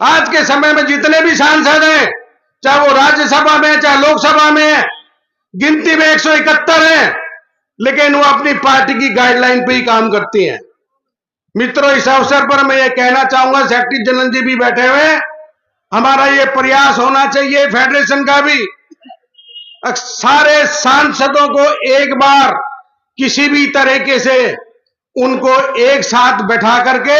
आज के समय में जितने भी सांसद हैं, चाहे वो राज्यसभा में चाहे लोकसभा में, गिनती में 171 हैं, लेकिन वो अपनी पार्टी की गाइडलाइन पे ही काम करती हैं। मित्रों, इस अवसर पर मैं ये कहना चाहूंगा, सेक्रेटरी जनरल जी भी बैठे हुए, हमारा ये प्रयास होना चाहिए फेडरेशन का भी, सारे सांसदों को एक बार किसी भी तरीके से उनको एक साथ बैठा करके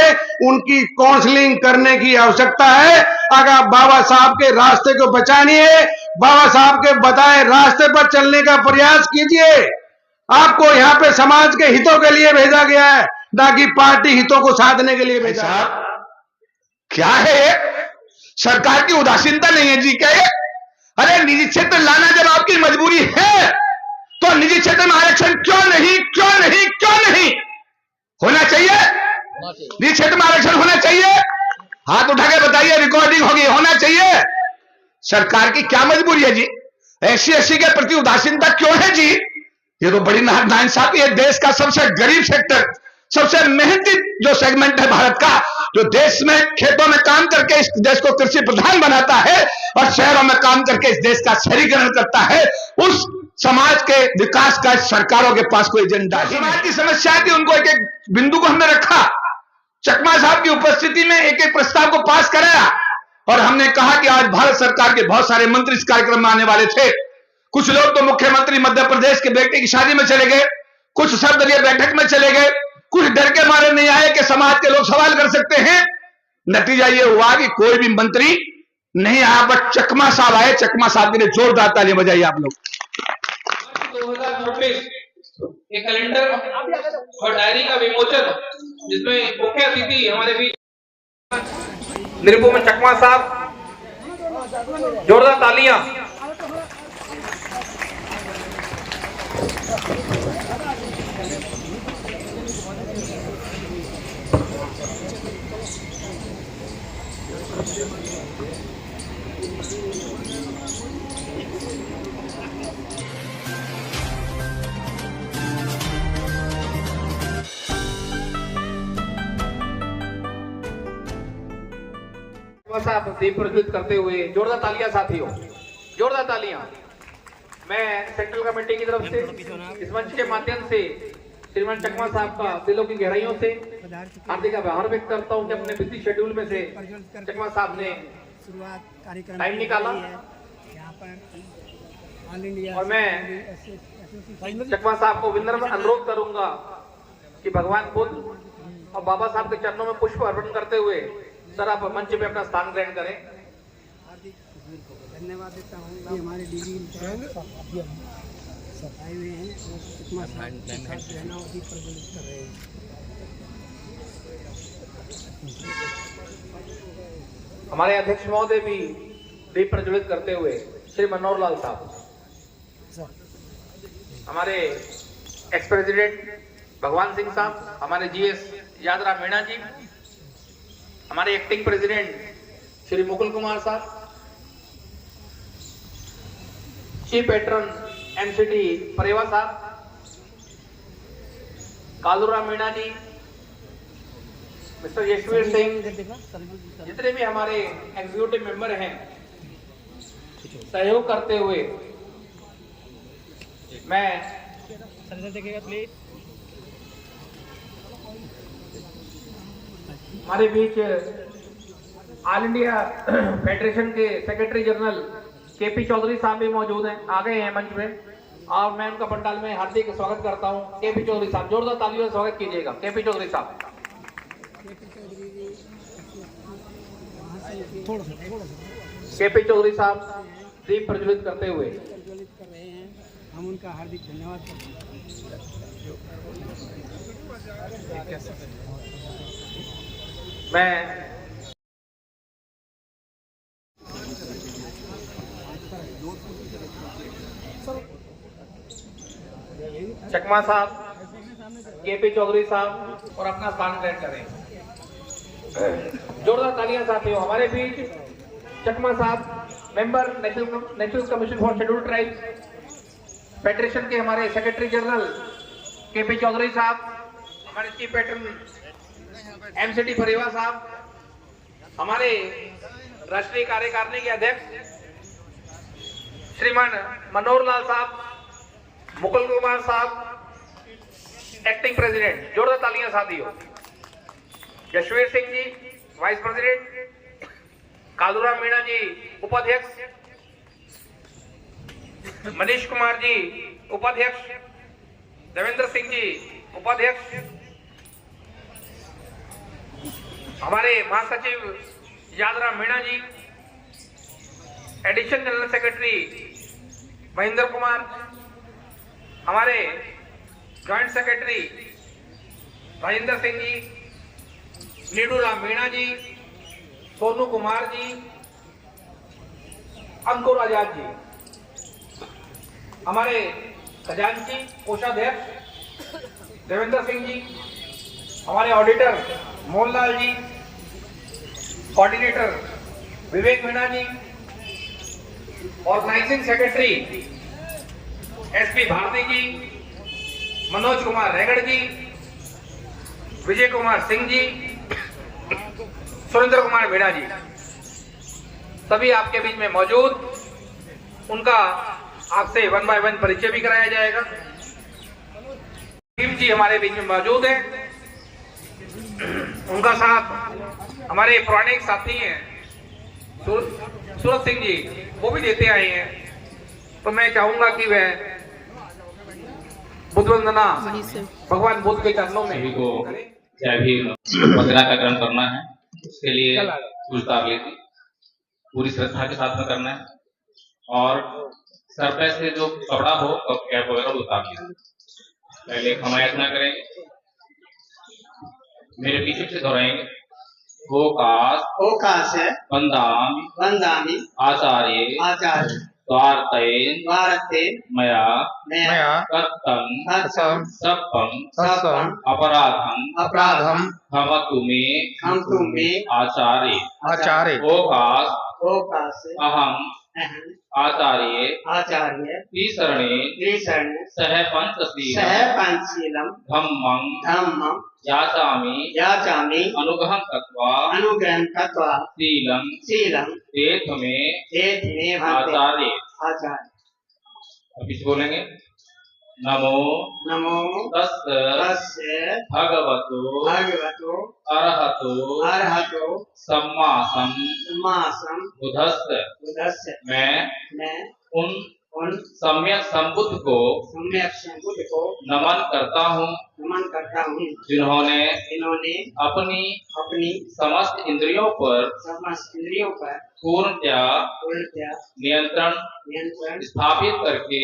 उनकी काउंसलिंग करने की आवश्यकता है। अगर बाबा साहब के रास्ते को बचानी है, बाबा साहब के बताए रास्ते पर चलने का प्रयास कीजिए। आपको यहाँ पे समाज के हितों के लिए भेजा गया है, ना कि पार्टी हितों को साधने के लिए भेजा है। क्या है, सरकार की उदासीनता नहीं है जी क्या ये? अरे निजी क्षेत्र लाना जब आपकी मजबूरी है तो निजी क्षेत्र में आरक्षण क्यों नहीं होना चाहिए? निजी क्षेत्र में आरक्षण होना चाहिए। हाथ उठा के बताइए, रिकॉर्डिंग होगी, होना चाहिए। सरकार की क्या मजबूरी है जी? एससी के प्रति उदासीनता क्यों है जी? ये तो बड़ी नाइंसाफी है। देश का सबसे गरीब सेक्टर, सबसे मेहनती जो सेगमेंट है भारत का, जो देश में खेतों में काम करके इस देश को कृषि प्रधान बनाता है और शहरों में काम करके इस देश का शहरीकरण करता है, उस समाज के विकास का सरकारों के पास कोई एजेंडा है। समाज की समस्या थी, उनको एक एक बिंदु को हमने रखा, चकमा साहब की उपस्थिति में एक एक प्रस्ताव को पास कराया और हमने कहा कि आज भारत सरकार के बहुत सारे मंत्री इस कार्यक्रम में आने वाले थे। कुछ लोग तो मुख्यमंत्री मध्य प्रदेश के बेटे की शादी में चले गए, कुछ सर्वदलीय बैठक में चले गए, कुछ डर के मारे नहीं आए कि समाज के लोग सवाल कर सकते हैं। नतीजा यह हुआ कि कोई भी मंत्री नहीं आया, बट चकमा साहब आए। चकमा साहब के लिए जोरदार ताली बजाइए आप लोग। 2024 ये कैलेंडर और डायरी का विमोचन, जिसमें मुख्य अतिथि हमारे बीच निरुपमा चकमा साहब, जोरदार तालियां। साहब दीप प्रज्वलित करते हुए जोरदार तालियां साथियों, जोरदार तालियां। मैं सेंट्रल कमेटी की तरफ से इस मंच के माध्यम से श्रीमान चकमा साहब का दिलों की गहराइयों से हार्दिक आभार व्यक्त करता हूं कि अपने बिजी शेड्यूल में से चकमा साहब ने टाइम निकाला और मैं चकमा साहब को विनम्र अनुरोध करूंगा कि भगवान बुद्ध और बाबा साहब के चरणों में पुष्प अर्पण करते हुए सर आप मंच पे अपना स्थान ग्रहण करें। धन्यवाद देता हूँ कि हमारे डीडी आए हुए हैं और रहना अधिक प्रज्वलित कर रहे हैं। हमारे अध्यक्ष महोदय भी दीप प्रज्वलित करते हुए श्री मनोहर लाल साहब, हमारे एक्स प्रेसिडेंट भगवान सिंह साहब, हमारे जीएस यादराम मीणा जी, हमारे एक्टिंग प्रेसिडेंट श्री मुकुल कुमार साहब, चीफ पैट्रन एमसीडी परेवा साहब, कालूराम मीणा जी, मिस्टर यशवीर सिंह, जितने भी हमारे एग्जीक्यूटिव मेंबर हैं सहयोग करते हुए मैं हमारे बीच ऑल इंडिया फेडरेशन के सेक्रेटरी जनरल केपी चौधरी साहब भी मौजूद हैं, आ गए हैं मंच में और मैं उनका पंडाल में हार्दिक स्वागत करता हूं। केपी चौधरी साहब, जोरदार तालियों से स्वागत कीजिएगा। केपी चौधरी साहब, केपी चौधरी साहब दीप प्रज्वलित करते हुए कर रहे हैं, हम उनका हार्दिक धन्यवाद करते हैं। मैं चकमा साहब, केपी चौधरी साहब और अपना स्थान ग्रहण करें। जोरदार तालियां साथियों। हमारे बीच चकमा साहब, member national commission for scheduled tribes federation के हमारे सेक्रेटरी जनरल केपी चौधरी साहब, हमारे चीफ पैट्रन एमसीडी परेवा साहब, हमारे राष्ट्रीय कार्यकारिणी के अध्यक्ष श्रीमान मनोहर लाल साहब, मुकुल कुमार साहब, एक्टिंग प्रेसिडेंट, जोरदार तालियां साथियों। यशवीर सिंह जी वाइस प्रेसिडेंट, कालूराम मीणा जी उपाध्यक्ष, मनीष कुमार जी उपाध्यक्ष, देवेंद्र सिंह जी उपाध्यक्ष, हमारे महासचिव Yadram Meena ji, additional general secretary Mahendra Kumar, हमारे जॉइंट सेक्रेटरी राजेंद्र सिंह जी, नीडूराम मीणा जी, सोनू कुमार जी, अंकुर आजाद जी, हमारे खजांची कोषाध्यक्ष देवेंद्र सिंह जी, हमारे auditor Mohanlal ji, coordinator Vivek Meena ji, organising secretary SP Bharti ji, Manoj Kumar Regar ji, Vijay Kumar Singh ji, Surendra Kumar Meena ji, सभी आपके बीच में मौजूद। उनका आपसे 1 बाय 1 परिचय भी कराया जाएगा। टीम जी हमारे बीच में मौजूद है, उनका साथ हमारे पुराने एक साथी हैं सूरज सिंह जी, वो भी देते आए हैं। तो मैं चाहूंगा कि वह बुद्ध वंदना भगवान बुद्ध के चरणों में सभी को जय भीम वंदना का ग्रहण करना है। उसके लिए फूल तार लेके पूरी श्रद्धा के साथ में करना है और सर पे से जो कपड़ा हो कैप वगैरह उतार लीजिए। पहले हमायतना करेंगे, मेरे पीछे से दोहराएंगे। ओकाश वंदामि वंदामि आचार्य आचार्य द्वारतेन भारतेन मया मया कृतं सप्पं अपराधम अपराधं क्षमतु मे हमतु मे आचार्य ओकाश अहम आचार्य आचार्य त्रिशरणे त्रिशरण सह पंचशील सह पंचशीलम धम्मं याचामि अनुग्रहं कृत्वा शीलं एथ मे आचार्य। अब इसे बोलेंगे। नमो तस्य भगवतो अरहतो सम्मा बुद्धस्य। मैं उन सम्यक संबुद्ध को नमन करता हूँ जिन्होंने अपनी समस्त इंद्रियों पर पूर्णतया नियंत्रण स्थापित करके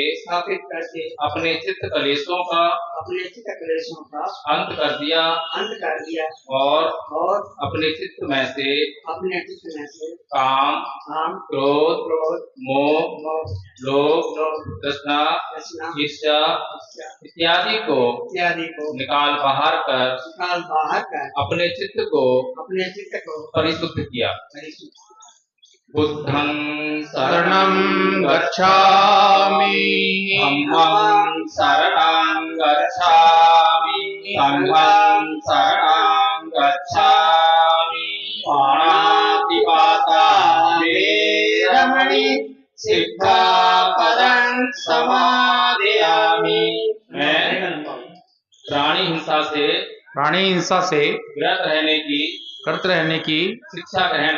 अपने चित्त कलेशों का अंत कर दिया और अपने चित्त में से काम क्रोध मोह लोभ तृष्णा ईर्ष्या इत्यादि को निकाल बाहर कर अपने चित्त को परिशुद्ध किया। बुद्धं शरणं गच्छामि, धम्मं शरणं गच्छामि, संघं शरणं गच्छामि, पाणातिपाता वेरमणि सिक्खापदं समादयामि। मैं प्राणी हिंसा से व्रत रहने की शिक्षा ग्रहण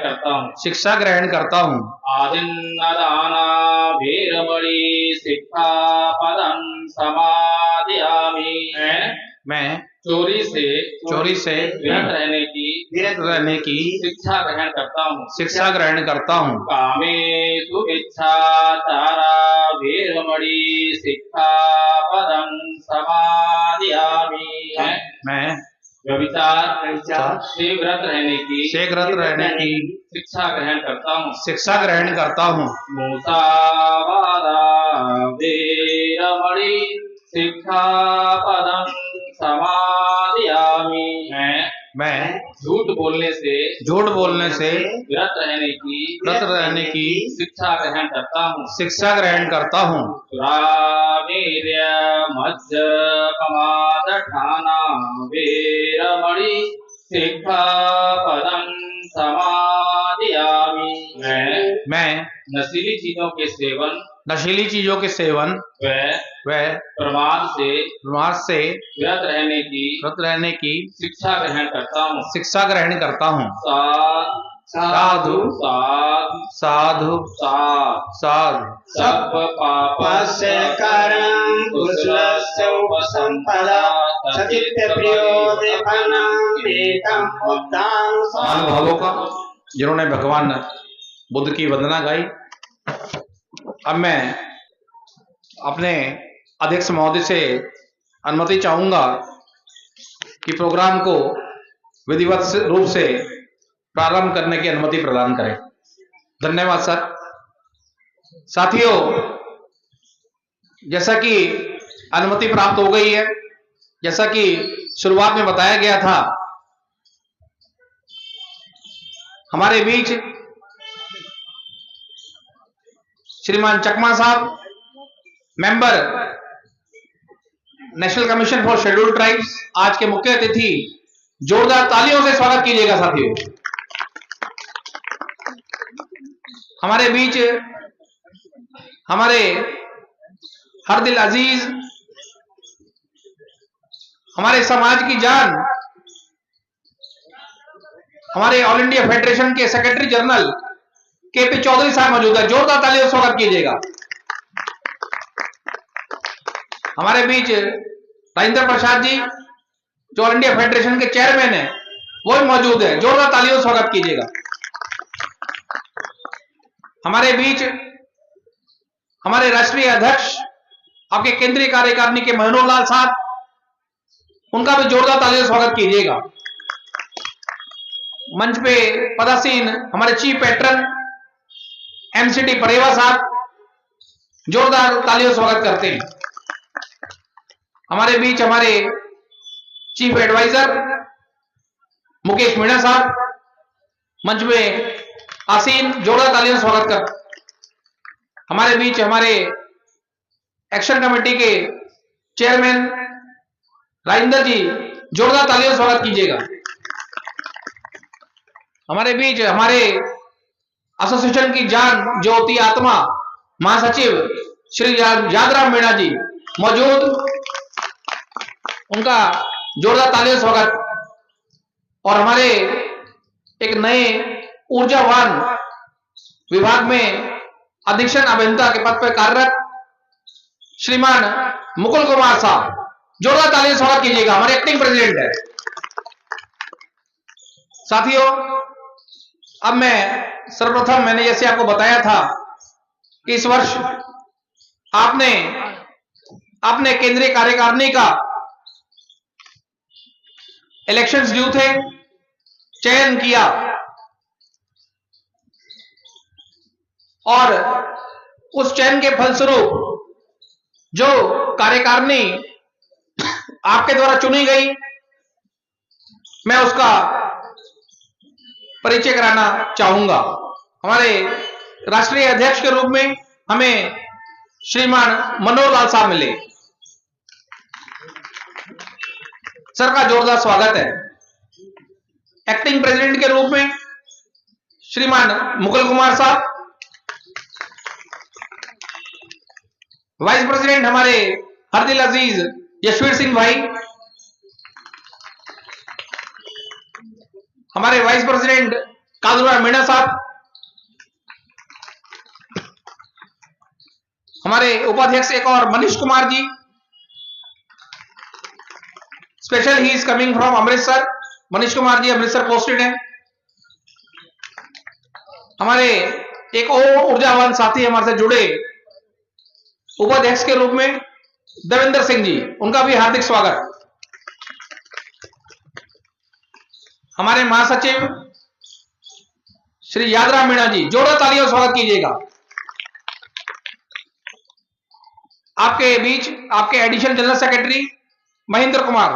करता हूँ। आदिन्नदाना भीरमणि सिक्खापदं समादयामि। मैं चोरी से विरत रहने की शिक्षा ग्रहण करता हूँ। कामेषु मिच्छाचारा भीरमणि सिक्खापदं समादयामि। मैं व्यभिचार से व्रत रहने की शिक्षा ग्रहण करता हूँ। मुसावादा वेरमणि सिक्खापदं समादयामि। मैं झूठ बोलने से व्रत रहने की शिक्षा ग्रहण करता हूँ। सुरामेर्य मज्जपमादठाना वेरमणि सिक्खापदं समादयामि। मैं नशीली चीजों के सेवन व प्रमाद से विरत रहने की शिक्षा ग्रहण करता हूँ। साधु साधु साधु सब पापस्य कारणं कुशलस्य उपसंपदा सचित्त प्रियोदीपनं एकं बुद्धां महानुभावों का जिन्होंने भगवान बुद्ध की वंदना गाई। अब मैं अपने अध्यक्ष महोदय से अनुमति चाहूंगा कि प्रोग्राम को विधिवत रूप से प्रारंभ करने की अनुमति प्रदान करें। धन्यवाद सर। साथियों, जैसा कि अनुमति प्राप्त हो गई है, जैसा कि शुरुआत में बताया गया था, हमारे बीच श्रीमान चकमा साहब, member national commission for scheduled tribes, आज के मुख्य अतिथि। जोरदार तालियों से स्वागत कीजिएगा साथियों। हमारे बीच हमारे हर दिल अजीज, हमारे समाज की जान, हमारे ऑल इंडिया फेडरेशन के सेक्रेटरी जनरल केपी चौधरी साहब मौजूद है। जोरदार तालियों से स्वागत कीजिएगा। हमारे बीच राजेंद्र प्रसाद जी, जो ऑल इंडिया फेडरेशन के चेयरमैन है, वो भी मौजूद है। जोरदार तालियों से स्वागत कीजिएगा। हमारे बीच हमारे राष्ट्रीय अध्यक्ष, आपके केंद्रीय कार्यकारिणी के मनोहर लाल साहब, उनका भी जोरदार तालियों से स्वागत कीजिएगा। मंच पे पदासीन हमारे चीफ पैट्रन एमसीडी परेवा साहब, जोरदार तालियों से स्वागत करते हैं। हमारे बीच हमारे चीफ एडवाइजर मुकेश मीणा साहब, मंच में आसीन, जोरदार तालियों से स्वागत कर। हमारे बीच हमारे एक्शन कमेटी के चेयरमैन राजेंद्र जी, जोरदार तालियों से स्वागत कीजिएगा। हमारे बीच हमारे एसोसिएशन की जान, ज्योति, आत्मा, महासचिव श्री यादराम मीणा जी मौजूद, उनका जोरदार तालियों से स्वागत। और हमारे एक नए ऊर्जावान विभाग में अधीक्षण अभियंता के पद पर कार्यरत श्रीमान मुकुल कुमार साहब, जोरदार तालियों से स्वागत कीजिएगा। हमारे एक्टिंग प्रेसिडेंट है। साथियों, अब मैं सर्वप्रथम, मैंने जैसे आपको बताया था कि इस वर्ष आपने अपने केंद्रीय कार्यकारिणी का इलेक्शंस ड्यू थे, चयन किया और उस चयन के फलस्वरूप जो कार्यकारिणी आपके द्वारा चुनी गई, मैं उसका परिचय कराना चाहूंगा। हमारे राष्ट्रीय अध्यक्ष के रूप में हमें श्रीमान मनोहर लाल साहब मिले। सर का जोरदार स्वागत है। एक्टिंग प्रेसिडेंट के रूप में श्रीमान मुकुल कुमार साहब, वाइस प्रेसिडेंट हमारे हरदिल अजीज यशवीर सिंह भाई, हमारे वाइस प्रेसिडेंट कालूराम मीणा साहब, हमारे उपाध्यक्ष एक और मनीष कुमार जी, स्पेशल ही is coming from Amritsar. Manish Kumar ji Amritsar posted हैं। हमारे एक और ऊर्जावान साथी हमारे से जुड़े उपाध्यक्ष के रूप में देवेंद्र सिंह जी, उनका भी हार्दिक स्वागत। हमारे महासचिव श्री यादराम मीणा जी, जोरदार तालियों से स्वागत कीजिएगा। आपके बीच आपके additional general secretary Mahendra Kumar,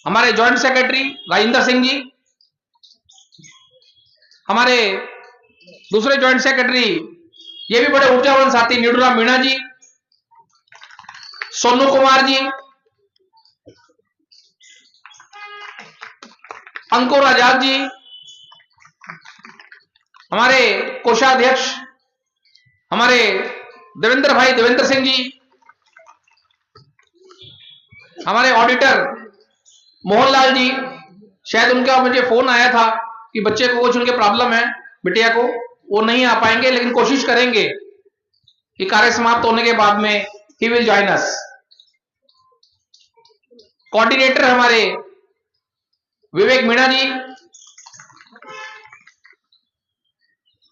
हमारे जॉइंट सेक्रेटरी राजेंद्र सिंह जी, हमारे दूसरे जॉइंट सेक्रेटरी, ये भी बड़े ऊर्जावान साथी, नीडूराम मीणा जी, सोनू कुमार जी, अंकुर आजाद जी, हमारे कोषाध्यक्ष हमारे देवेंद्र भाई देवेंद्र सिंह जी, हमारे ऑडिटर मोहनलाल जी, शायद उनका मुझे फोन आया था कि बच्चे को कुछ उनके प्रॉब्लम है, बिटिया को, वो नहीं आ पाएंगे, लेकिन कोशिश करेंगे कि कार्य समाप्त होने के बाद में he will join us. Coordinator हमारे विवेक मीणा जी,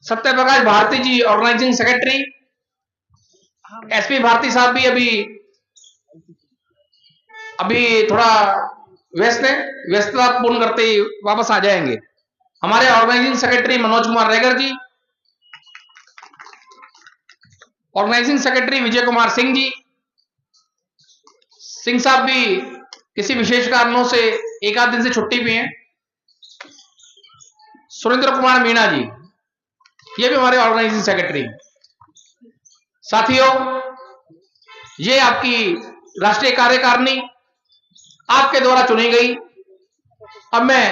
सत्य प्रकाश भारती जी ऑर्गेनाइजिंग सेक्रेटरी, एसपी भारती साहब भी अभी थोड़ा व्यस्त है, व्यस्तता पूर्ण करते ही वापस आ जाएंगे। हमारे ऑर्गेनाइजिंग सेक्रेटरी मनोज कुमार रेगर जी, ऑर्गेनाइजिंग सेक्रेटरी विजय कुमार सिंह जी, सिंह साहब भी किसी विशेष कारणों से एक आध दिन से छुट्टी पे हैं। सुरेंद्र कुमार मीणा जी, ये भी हमारे ऑर्गेनाइजिंग सेक्रेटरी। साथियों, ये आपकी राष्ट्रीय कार्यकारिणी आपके द्वारा चुनी गई। अब मैं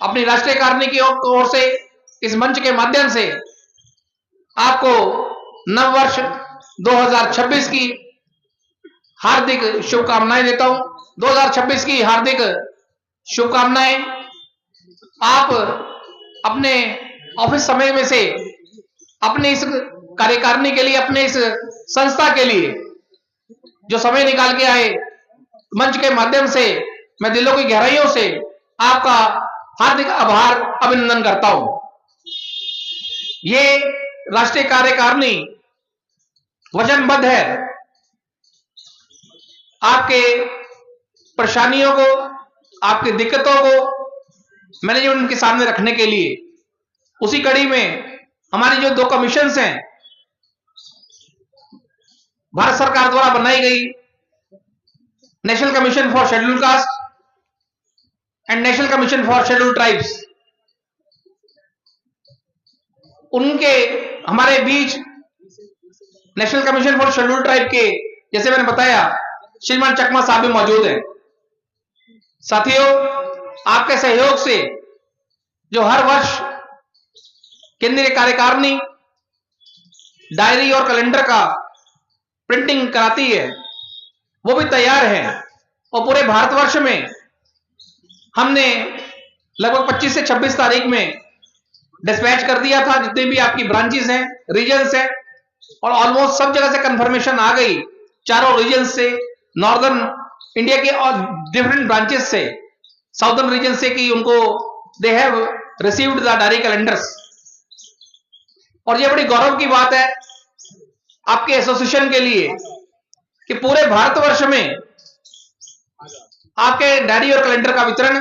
अपनी राष्ट्रीय कार्यकारिणी की ओर से इस मंच के माध्यम से आपको नववर्ष 2026 की हार्दिक शुभकामनाएं देता हूं। 2026 की हार्दिक शुभकामनाएं। आप अपने ऑफिस समय में से अपने इस कार्यकारिणी के लिए, अपने इस संस्था के लिए जो समय निकाल के आए, मंच के माध्यम से मैं दिलों की गहराइयों से आपका हार्दिक आभार अभिनंदन करता हूं। ये राष्ट्रीय कार्यकारिणी वचनबद्ध है आपके परेशानियों को, आपकी दिक्कतों को मैनेजमेंट के सामने रखने के लिए। उसी कड़ी में हमारी जो 2 कमीशंस हैं भारत सरकार द्वारा बनाई गई, national commission for scheduled caste and national commission for scheduled tribes, उनके हमारे बीच national commission for scheduled tribe के, जैसे मैंने बताया, श्रीमान चकमा साहब भी मौजूद हैं। साथियों, आपके सहयोग से जो हर वर्ष केंद्रीय कार्यकारिणी डायरी और कैलेंडर का प्रिंटिंग कराती है, वो भी तैयार है। और पूरे भारतवर्ष में हमने लगभग 25 से 26 तारीख में डिस्पैच कर दिया था, जितने भी आपकी ब्रांचेस हैं, रीजन्स हैं, और ऑलमोस्ट सब जगह से कंफर्मेशन आ गई, चारों रीजन से, नॉर्दर्न इंडिया के और डिफरेंट ब्रांचेस से, साउदर्न रीजन से, कि उनको they have received the diary calendars. और ये बड़ी गौरव की बात है आपके एसोसिएशन के लिए कि पूरे भारतवर्ष में आपके डायरी और कैलेंडर का वितरण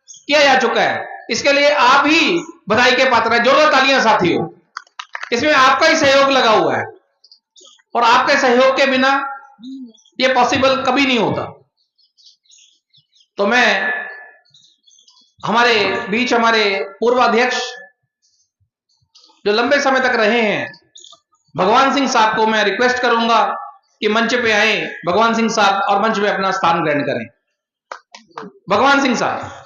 किया जा चुका है। इसके लिए आप ही बधाई के पात्र हैं। जोरदार तालियां साथियों, इसमें आपका ही सहयोग लगा हुआ है, और आपके सहयोग के बिना ये पॉसिबल कभी नहीं होता। तो मैं हमारे बीच हमारे पूर्व अध्यक्ष जो लंबे समय तक रहे हैं, भगवान सिंह साहब को मैं रिक्वेस्ट करूंगा कि मंच पे आए भगवान सिंह साहब, और मंच पे अपना स्थान ग्रहण करें। भगवान सिंह साहब।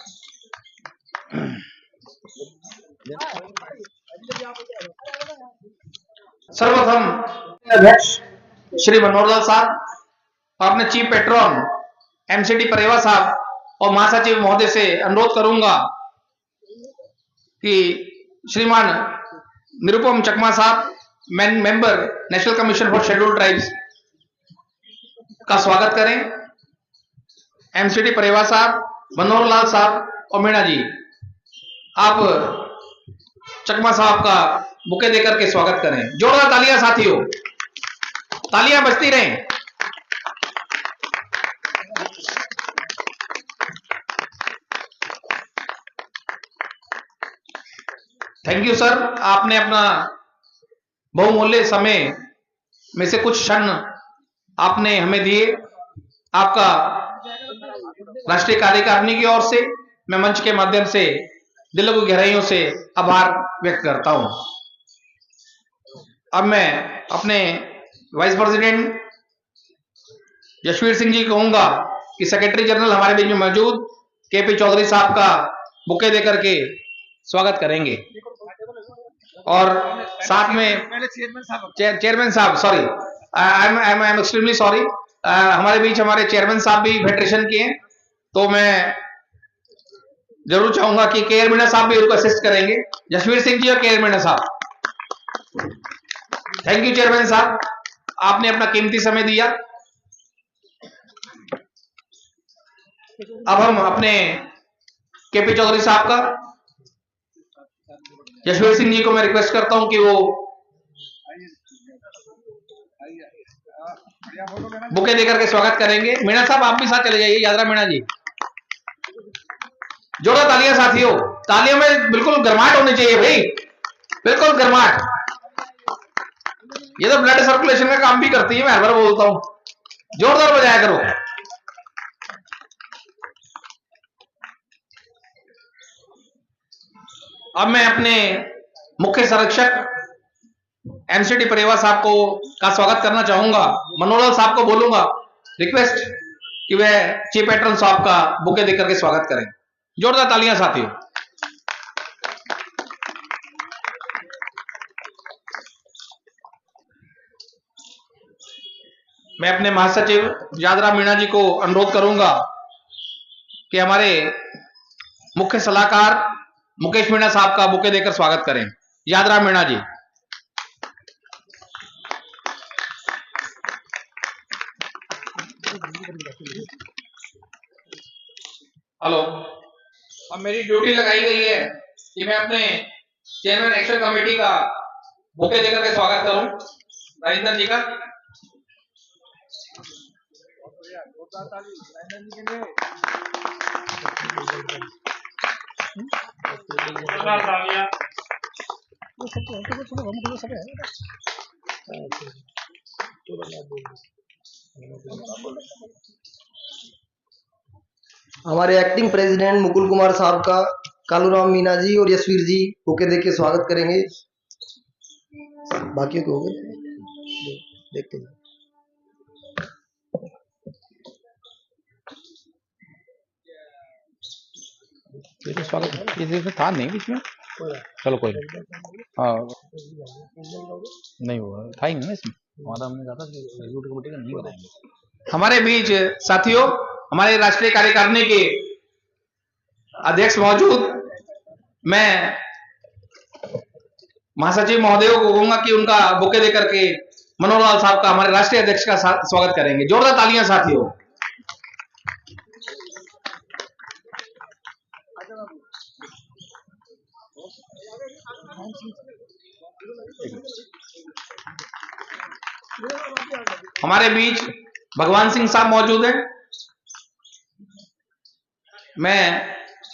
सर्वप्रथम अध्यक्ष श्री मनोहरलाल साहब और अपने चीफ पेट्रॉन एमसीडी परेवा साहब और महासचिव महोदय से अनुरोध करूंगा कि श्रीमान निरुपम चकमा साहब, member national commission for scheduled tribes, का स्वागत करें। एमसीडी परेवा साहब, मनोहरलाल साहब और मीणा जी, आप चकमा साहब का बुके देकर के स्वागत करें। जोरदार तालियां साथियों, तालियां बजती रहें। थैंक यू सर, आपने अपना बहुमूल्य समय में से कुछ क्षण आपने हमें दिए। आपका राष्ट्रीय कार्यकारिणी की ओर से मैं मंच के माध्यम से दिलों की गहराइयों से आभार व्यक्त करता हूं। अब मैं अपने वाइस प्रेसिडेंट यशवीर सिंह जी कहूंगा कि सेक्रेटरी जनरल हमारे बीच में मौजूद केपी चौधरी साहब का बुके देकर के स्वागत करेंगे। और साथ में चेयरमैन साहब, sorry, I am extremely sorry, हमारे बीच हमारे चेयरमैन साहब भी फेडरेशन के हैं, तो मैं जरूर चाहूंगा कि के आर मीणा साहब भी उनको असिस्ट करेंगे। जसवीर सिंह जी और के आर मीणा साहब, थैंक यू चेयरमैन साहब, आपने अपना कीमती समय दिया। अब हम अपने केपी चौधरी साहब का, जसवीर सिंह जी को मैं रिक्वेस्ट करता हूं कि वो बुके देकर के स्वागत करेंगे। मीणा साहब आप भी साथ चले जाइए, यादरा मीणा जी। जोड़ा तालियां साथियों, तालियों में बिल्कुल गर्माहट होनी चाहिए भाई, बिल्कुल गर्माहट। ये तो ब्लड सर्कुलेशन का काम भी करती है, मैं हर बार बोलता हूं, जोरदार बजाया करो। अब मैं अपने मुख्य संरक्षक एमसीडी परेवा साहब को का स्वागत करना चाहूंगा। मनोहर साहब को बोलूंगा, रिक्वेस्ट कि वह चीफ पैट्रन साहब का बुके देकर के स्वागत करें। जोरदार तालियां साथियों। मैं अपने महासचिव यादरा मीणा जी को अनुरोध करूंगा कि हमारे मुख्य सलाहकार मुकेश मीणा साहब का बुके देकर स्वागत करें। यादरा मीणा जी। हेलो, अब मेरी ड्यूटी लगाई गई है कि मैं अपने चेयरमैन एक्शन कमेटी का बुके देकर के स्वागत करूं, राजेंद्र जी का। हमारे एक्टिंग प्रेसिडेंट मुकुल कुमार साहब का कालूराम मीणा जी और यशवीर जी बुके दे के स्वागत करेंगे। बाकियों को हो गए, देखते हैं। ये तो स्वागत ये तो था नहीं बीच में, चलो कोई नहीं। हाँ नहीं हुआ था ही नहीं ना इसमें, हमारा हमने कहा था एग्जीक्यूटिव कमेटी का नहीं बनाएंगे। हमारे बीच साथियों, हमारे राष्ट्रीय कार्यकारिणी के अध्यक्ष मौजूद, मैं महासचिव महोदय को कहूंगा कि उनका बुके देकर के मनोहर लाल साहब का, हमारे राष्ट्रीय अध्यक्ष का स्वागत करेंगे। जोरदार तालियां साथियों। हमारे बीच भगवान सिंह साहब मौजूद हैं। मैं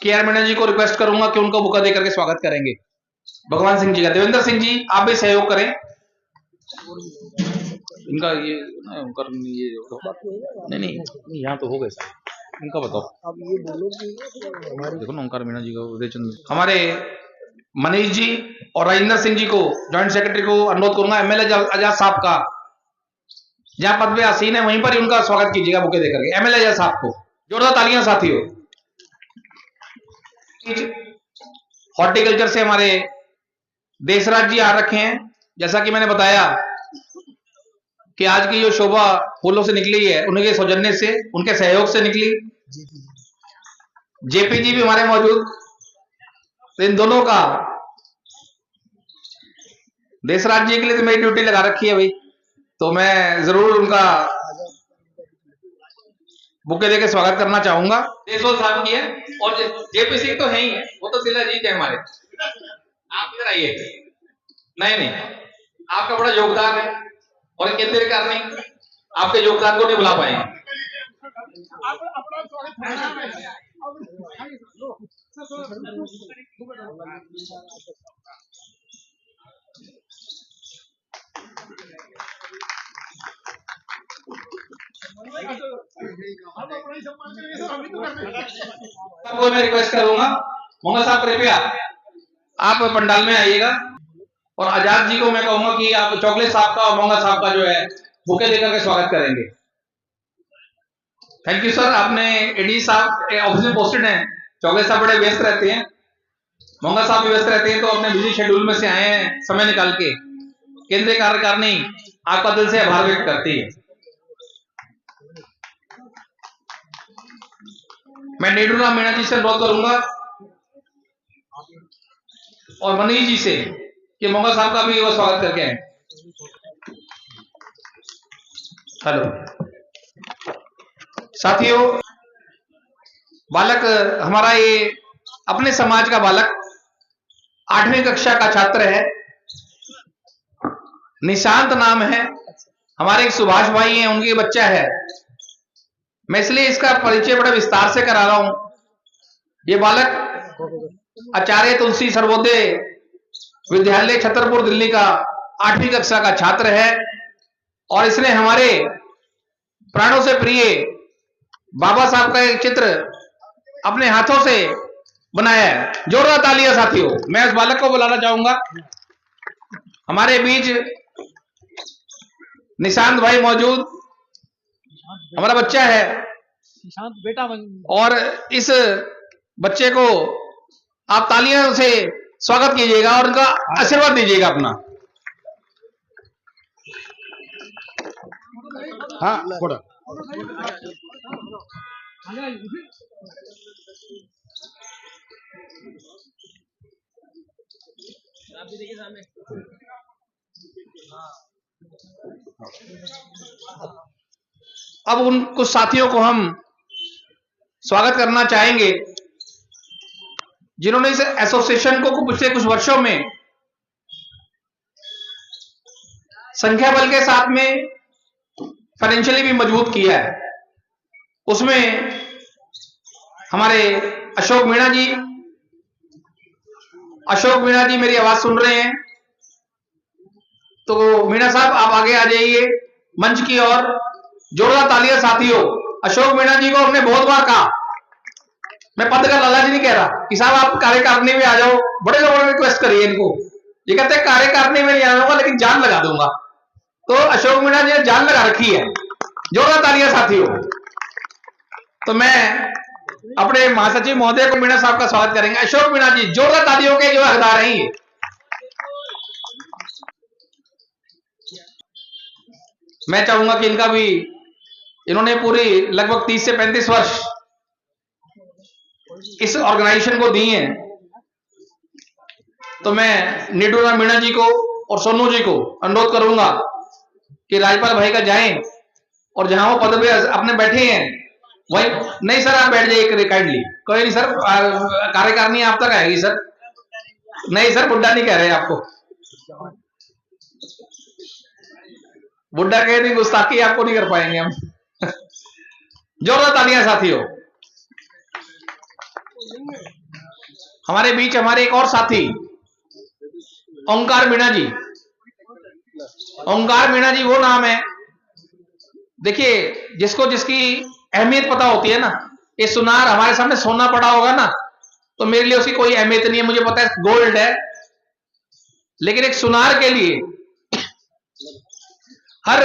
के आर मीणा जी को रिक्वेस्ट करूंगा कि उनको बुका देकर के स्वागत करेंगे भगवान सिंह जी का। देवेंद्र सिंह जी आप भी सहयोग करें। इनका ये नहीं यहाँ तो हो गए सर, इनका बताओ। अब ये बोलो कि देखो ना, ओंकार मीणा जी को, हमारे मनीष जी और राजेंद्र सिंह जी को ज्वाइंट सेक्रेटरी को अनुरोध करूंगा। एमएलए आजाद साहब का जहां पद पे आसीन है वहीं पर ही उनका स्वागत कीजिएगा बुके देकर के, एमएलए आजाद साहब को। जोरदार तालियां साथियों। हॉर्टिकल्चर से हमारे देशराज जी आ रखे हैं। जैसा कि मैंने बताया कि आज की जो शोभा फूलों से निकली है, उनके सौजन्य से, उनके सहयोग से निकली। जेपी जी भी हमारे मौजूद। तो इन दोनों का, देशराज जी के लिए तो मेरी ड्यूटी लगा रखी है भाई, तो मैं जरूर उनका बुके देके स्वागत करना चाहूंगा। देशोल साहब की है और जेपी सिंह तो है ही है, वो तो दिल्ला जीत है हमारे। आप इधर आइए। नहीं, आपका बड़ा योगदान है और केंद्रीय करनी आपके योगदान को नहीं भुला पाएंगे। सबको मैं रिक्वेस्ट करूंगा, मोहम्मद साहब कृपया आप पंडाल में आइएगा। और आजाद जी को मैं कहूंगा कि आप चॉकलेट साहब का और मोहम्मद साहब का जो है बुके देकर के स्वागत करेंगे। Thank you sir. आपने एडी साहब ऑफिस में पोस्टेड हैं, चॉकलेट साहब बड़े व्यस्त रहते हैं। मोंगा साहब भी व्यस्त रहते हैं, तो अपने बिजी शेड्यूल में से आए हैं समय निकाल के। केंद्रीय कार्यकारिणी आपका दिल से आभार व्यक्त करती है। मैं नेडूराम मीणा जी से अनुरोध करूंगा और मनीष जी से कि मोंगा साहब का भी वो स्वागत करके आए। हेलो साथियों, बालक हमारा ये अपने समाज का बालक 8वीं कक्षा का छात्र है, निशांत नाम है। हमारे एक सुभाष भाई हैं, उनकी बच्चा है। मैं इसलिए इसका परिचय बड़े विस्तार से करा रहा हूं। ये बालक आचार्य तुलसी सर्वोदय विद्यालय छतरपुर दिल्ली का 8वीं कक्षा का छात्र है और इसने हमारे प्राणों से प्रिय बाबा साहब का एक चित्र अपने हाथों से बनाया है। जोरदार तालियां साथियों। मैं उस बालक को बुलाना चाहूंगा। हमारे बीच निशांत भाई मौजूद, हमारा बच्चा है बेटा, और इस बच्चे को आप तालियों से स्वागत कीजिएगा और उनका आशीर्वाद दीजिएगा अपना। हाँ थोड़ा अब उन कुछ साथियों को हम स्वागत करना चाहेंगे जिन्होंने इस एसोसिएशन को पिछले कुछ वर्षों में संख्या बल के साथ में फाइनेंशियली भी मजबूत किया है। उसमें हमारे अशोक मीणा जी मेरी आवाज सुन रहे हैं तो मीणा साहब आप आगे आ जाइए मंच की ओर। जोरदार तालियां साथियों। अशोक मीणा जी को हमने बहुत बार कहा, मैं पद का लालच नहीं कह रहा कि साहब आप कार्यकारिणी में आ जाओ। बड़े लोगों ने रिक्वेस्ट करी है इनको, ये कहते हैं कार्यकारिणी में नहीं आऊंगा लेकिन जान लगा दूंगा। तो अशोक मीणा जी ने जान लगा रखी है। जोरदार तालियां साथियों। तो मैं अपने महासचिव महोदय को मीणा साहब का स्वागत करेंगे। अशोक मीणा जी जोरदार तालियों के जो हकदार हैं। मैं चाहूंगा कि इनका भी, इन्होंने पूरी लगभग 30 से 35 वर्ष इस ऑर्गेनाइजेशन को दी हैं। तो मैं नेडूराम मीणा जी को और सोनू जी को अनुरोध करूंगा कि राजपाल भाई का जाएं और जहां वो पद पे अपने बैठे हैं वही। नहीं सर आप बैठ जाइए काइंडली। कोई नहीं सर, कार्यकारिणी आप तक आएगी सर। नहीं सर बुड्ढा नहीं कह रहे आपको, बुड्ढा कह नहीं, गुस्ताखी आपको नहीं कर पाएंगे हम। जोरदार तालियां साथियों। हमारे बीच हमारे एक और साथी ओंकार मीणा जी। ओंकार मीणा जी वो नाम है, देखिए जिसको जिसकी अहमियत पता होती है ना। ये सुनार हमारे सामने सोना पड़ा होगा ना तो मेरे लिए उसकी कोई अहमियत नहीं है, मुझे पता है गोल्ड है। लेकिन एक सुनार के लिए हर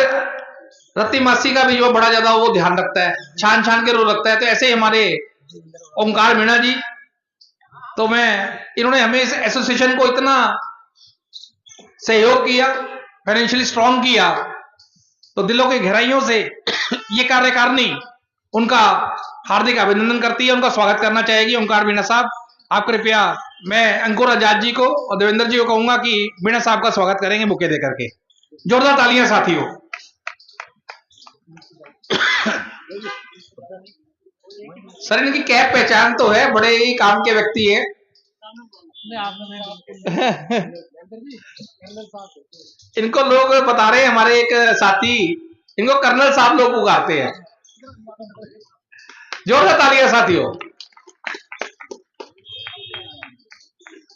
रत्ती मासी का भी जो बड़ा ज्यादा वो ध्यान रखता है, छान छान के रो रखता है। तो ऐसे ही हमारे ओंकार मीणा जी, तो मैं इन्होंने हमें इस एसोसिएशन को इतना सहयोग किया, फाइनेंशियली स्ट्रांग किया, तो दिलों की गहराइयों से ये कार्यकारिणी उनका हार्दिक अभिनंदन करती है, उनका स्वागत करना चाहेगी। ओंकार मीणा साहब आप कृपया, मैं अंकुर आजाद जी को और देवेंद्र जी को कहूंगा कि मीणा साहब का स्वागत करेंगे बुके दे करके। जोरदार तालियां साथियों। सर इनकी कैप पहचान तो है, बड़े ही काम के व्यक्ति है। इनको लोग बता रहे हैं, हमारे एक साथी इनको कर्नल साहब लोग पुकारते हैं। जोरदार तालियां साथियों।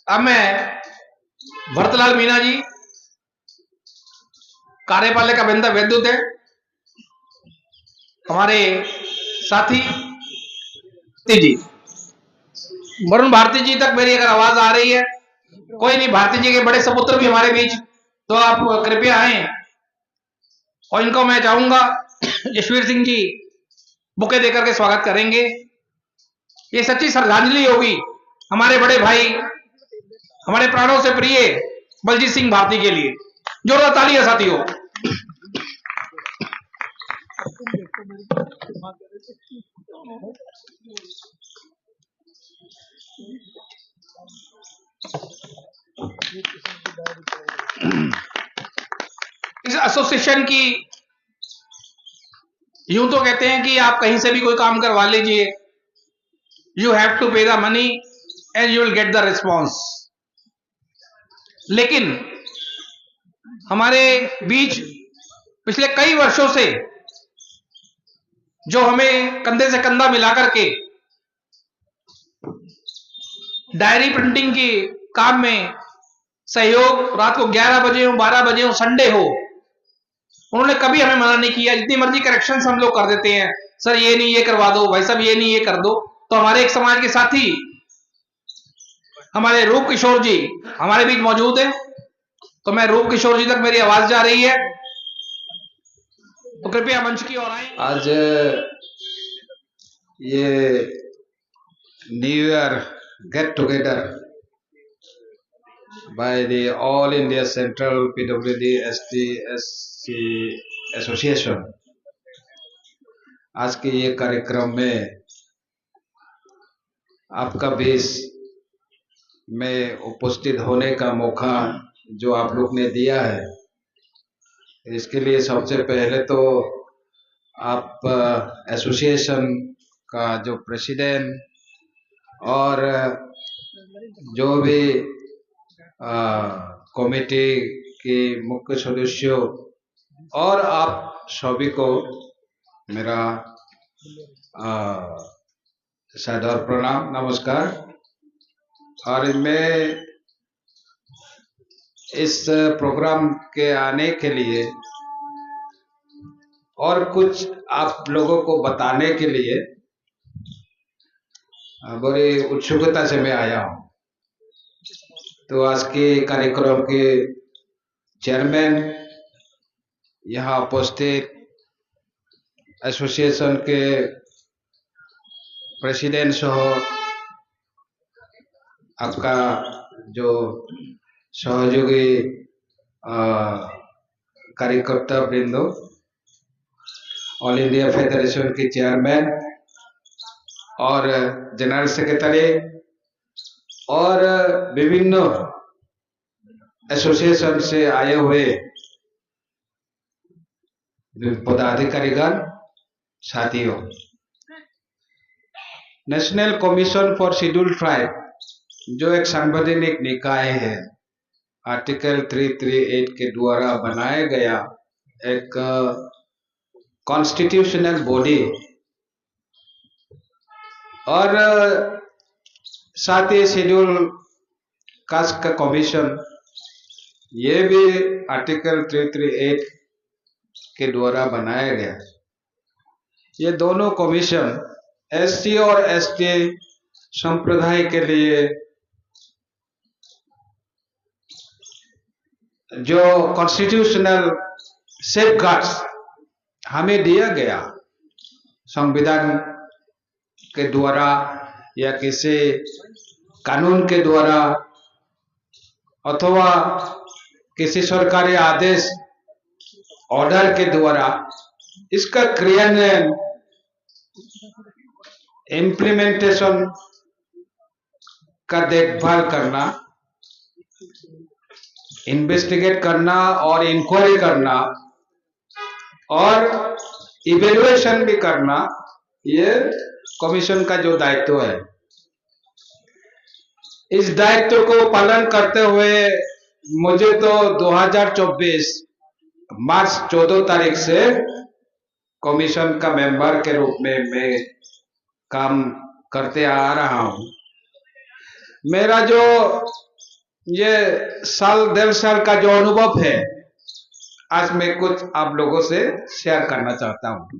अब मैं भरतलाल मीणा जी, कार्यपालक अभियंता विद्युत है, हमारे साथी जी वरुण भारती जी तक मेरी अगर आवाज आ रही है, कोई नहीं, भारती जी के बड़े सपुत्र भी हमारे बीच, तो आप कृपया आए। और इनको मैं चाहूंगा यशवीर सिंह जी बुके देकर के स्वागत करेंगे। ये सच्ची श्रद्धांजलि होगी हमारे बड़े भाई हमारे प्राणों से प्रिय बलजीत सिंह भारती के लिए जोरदार तालियां साथियों। इस एसोसिएशन की यूं तो कहते हैं कि आप कहीं से भी कोई काम करवा लीजिए, यू हैव टू पे the money and you will get the response. लेकिन हमारे बीच पिछले कई वर्षों से जो हमें कंधे से कंधा मिलाकर के डायरी प्रिंटिंग के काम में सहयोग, रात को 11 बजे हो, 12 बजे हो, संडे हो, उन्होंने कभी हमें मना नहीं किया। जितनी मर्जी करेक्शंस हम लोग कर देते हैं, सर ये नहीं ये करवा दो, भाई साहब ये नहीं ये कर दो। तो हमारे एक समाज के साथी हमारे रूप किशोर जी हमारे बीच मौजूद है, तो मैं रूप किशोर जी तक मेरी आवाज जा रही है, तो कृपया मंच की ओर आए। आज ये new year get together by the all India central PWD ST SC association, आज के ये कार्यक्रम में आपका बीच में उपस्थित होने का मौका जो आप लोग ने दिया है, इसके लिए सबसे पहले तो आप एसोसिएशन का जो प्रेसिडेंट और जो भी कमेटी के मुख्य सदस्यों और आप सभी को मेरा सादर प्रणाम, नमस्कार। और मैं इस प्रोग्राम के आने के लिए और कुछ आप लोगों को बताने के लिए बड़ी उत्सुकता से मैं आया हूं। तो आज के कार्यक्रम के चेयरमैन, यहाँ उपस्थित एसोसिएशन के प्रेसिडेंट सह आपका जो सहयोगी कार्यकर्ता वृंदो, ऑल इंडिया फेडरेशन के चेयरमैन और जनरल सेक्रेटरी और विभिन्न एसोसिएशन से आए हुए पदाधिकारीगण, साथियों, national commission for scheduled tribe जो एक संवैधानिक निकाय है, आर्टिकल 338 के द्वारा बनाया गया एक कॉन्स्टिट्यूशनल बॉडी, और साथ ही शेड्यूल कास्ट का कमीशन, ये भी आर्टिकल 338 के द्वारा बनाया गया। ये दोनों कमीशन एससी और एसटी संप्रदाय के लिए जो कॉन्स्टिट्यूशनल सेफगार्ड्स हमें दिया गया संविधान के द्वारा या किसी कानून के द्वारा अथवा किसी सरकारी आदेश ऑर्डर के द्वारा, इसका क्रियान्वयन इम्प्लीमेंटेशन का देखभाल करना, इन्वेस्टिगेट करना और इंक्वायरी करना और इवेल्युएशन भी करना, ये कमीशन का जो दायित्व है। इस दायित्व को पालन करते हुए मुझे तो 2024 मार्च 14 तारीख से कमीशन का मेंबर के रूप में मैं काम करते आ रहा हूं। मेरा जो ये साल 1.5 साल का जो अनुभव है, आज मैं कुछ आप लोगों से शेयर करना चाहता हूं।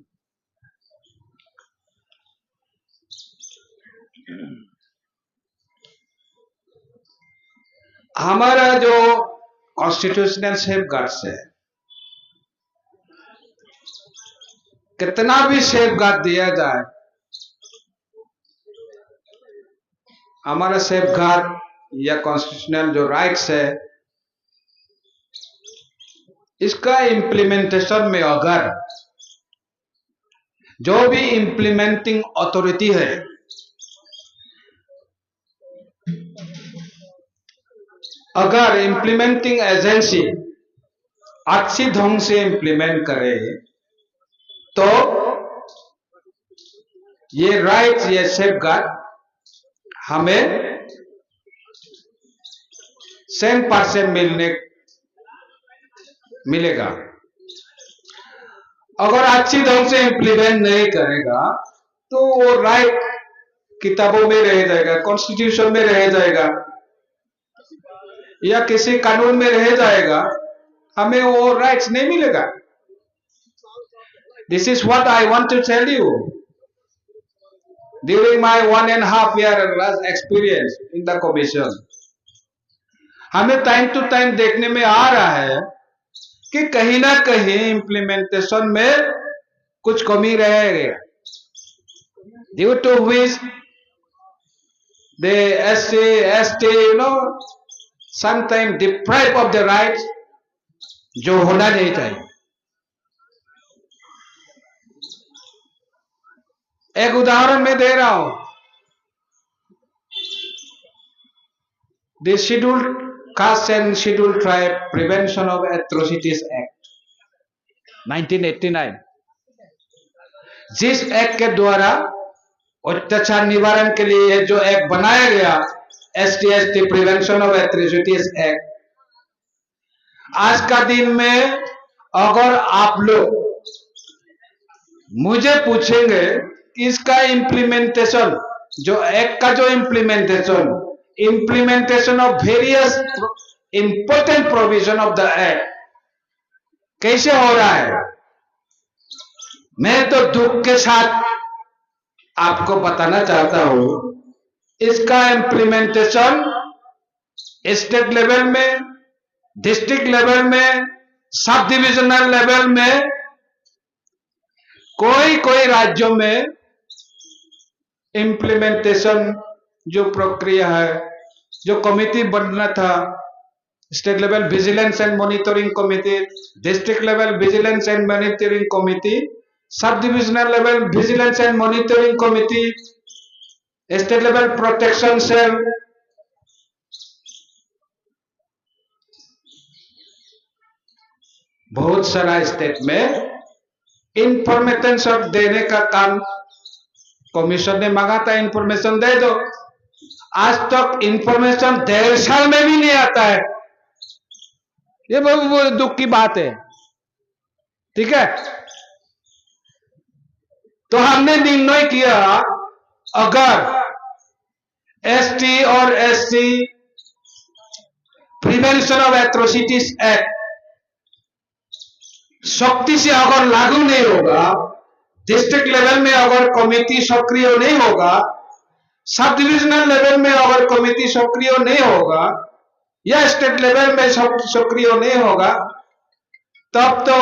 हमारा जो कॉन्स्टिट्यूशनल सेफगार्ड्स है, कितना भी सेफगार्ड दिया जाए, हमारा सेफगार्ड या कॉन्स्टिट्यूशनल जो राइट्स है, इसका इम्प्लीमेंटेशन में अगर जो भी इम्प्लीमेंटिंग अथॉरिटी है अगर इम्प्लीमेंटिंग एजेंसी अच्छी ढंग से इम्प्लीमेंट करे तो ये राइट्स, ये सेफगार्ड हमें 100% मिलेगा। अगर अच्छी ढंग से इम्प्लीमेंट नहीं करेगा तो वो राइट किताबों में रह जाएगा, कॉन्स्टिट्यूशन में रह जाएगा या किसी कानून में रह जाएगा, हमें वो राइट्स नहीं मिलेगा। This is what I want to tell you during my 1.5 year experience in the commission. हमें टाइम टू टाइम देखने में आ रहा है कि कहीं ना कहीं इम्प्लीमेंटेशन में कुछ कमी रह गया, due to which the SC, ST, sometimes deprived of the rights जो होना नहीं चाहिए। एक उदाहरण मैं दे रहा हूं, The Scheduled Caste and Scheduled Tribe Prevention of Atrocities Act 1989, जिस एक्ट के द्वारा अत्याचार निवारण के लिए जो एक्ट बनाया गया, ST prevention of atrocities act, आज का दिन में अगर आप लोग मुझे पूछेंगे कि इसका इम्प्लीमेंटेशन, जो एक्ट का जो implementation of various important provision of the act कैसे हो रहा है, मैं तो दुख के साथ आपको बताना चाहता हूं, इसका इम्प्लीमेंटेशन स्टेट लेवल में, डिस्ट्रिक्ट लेवल में, सब डिविजनल लेवल में, कोई राज्यों में इम्प्लीमेंटेशन जो प्रक्रिया है, जो कमिटी बनना था, state level vigilance and monitoring committee, district level vigilance and monitoring committee, sub divisional level vigilance and monitoring committee, state level protection cell, बहुत सारा स्टेट में इंफॉर्मेशन सब देने का काम कमीशन ने मांगा था, इंफॉर्मेशन दे दो। आज तक इंफॉर्मेशन 1.5 साल में भी नहीं आता है, ये बहुत दुख की बात है। ठीक है, तो हमने निर्णय किया अगर एसटी और SC prevention of atrocities act सख्ती से अगर लागू नहीं होगा, डिस्ट्रिक्ट लेवल में अगर कमेटी सक्रिय नहीं होगा, सब डिविजनल लेवल में अगर कमेटी सक्रिय नहीं होगा या स्टेट लेवल में सक्रिय नहीं होगा, तब तो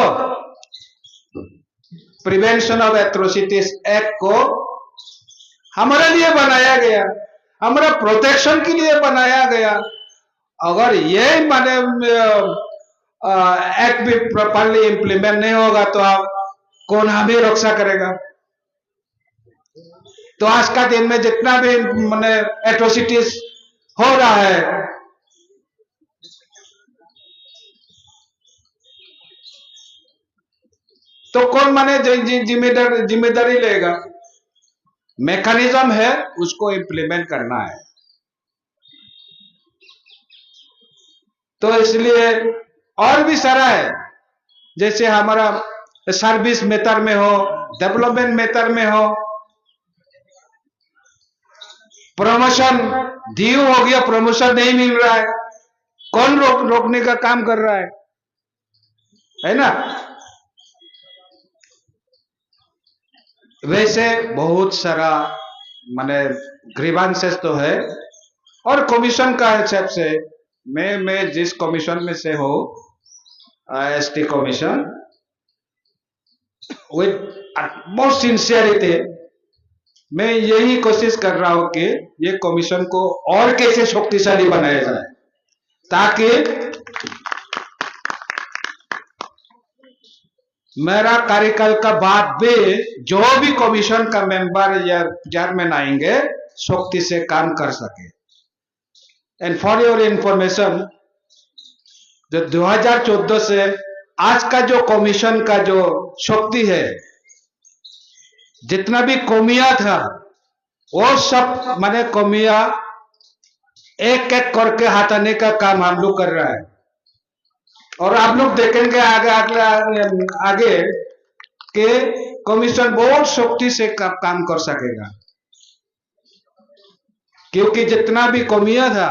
प्रिवेंशन ऑफ एट्रोसिटीज एक्ट को हमारे लिए बनाया गया, हमारा प्रोटेक्शन के लिए बनाया गया। अगर ये माने एक्ट भी प्रॉपरली इंप्लीमेंट नहीं होगा तो आप कौन हमें रक्षा करेगा। तो आज का दिन में जितना भी माने एट्रोसिटीज हो रहा है, तो कौन माने जिम्मेदारी लेगा। मैकेनिज्म है, उसको इंप्लीमेंट करना है। तो इसलिए और भी सारा है, जैसे हमारा सर्विस मेथड में हो, डेवलपमेंट मेथड में हो, प्रमोशन ड्यू हो गया, प्रमोशन नहीं मिल रहा है, कौन रोकने का काम कर रहा है ना। वैसे बहुत सारा माने ग्रीवांसेस तो है, और कमीशन का हिसाब से मैं जिस कमीशन में से हूं, ST commission, with most sincerity मैं यही कोशिश कर रहा हूं कि ये कमीशन को और कैसे शक्तिशाली बनाया जाए, ताकि मेरा कार्यकाल का बाद भी जो भी कमीशन का मेंबर या चेयरमैन आएंगे शक्ति से काम कर सके। एंड फॉर योर इंफॉर्मेशन, जो 2014 से आज का जो कमीशन का जो शक्ति है, जितना भी कमियां था वो सब माने कमियां एक एक करके हटाने का काम हम लोग कर रहा है। और आप लोग देखेंगे आगे कि कमीशन बहुत शक्ति से काम कर सकेगा, क्योंकि जितना भी कमियां था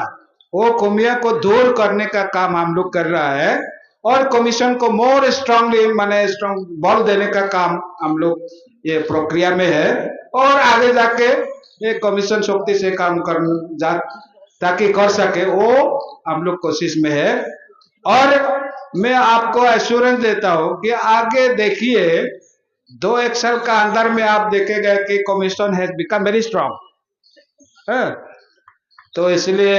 वो कमियां को दूर करने का काम हम लोग कर रहा है और कमीशन को मोर स्ट्रांगली माने स्ट्रांग बल देने का काम हम लोग ये प्रक्रिया में है। और आगे जाके ये कमीशन शक्ति से काम ताकि कर सके वो हम लोग कोशिश में है। और मैं आपको एश्योरेंस देता हूं कि आगे देखिए 2-1 साल का अंदर में आप देखेंगे कि commission has become very strong. तो इसलिए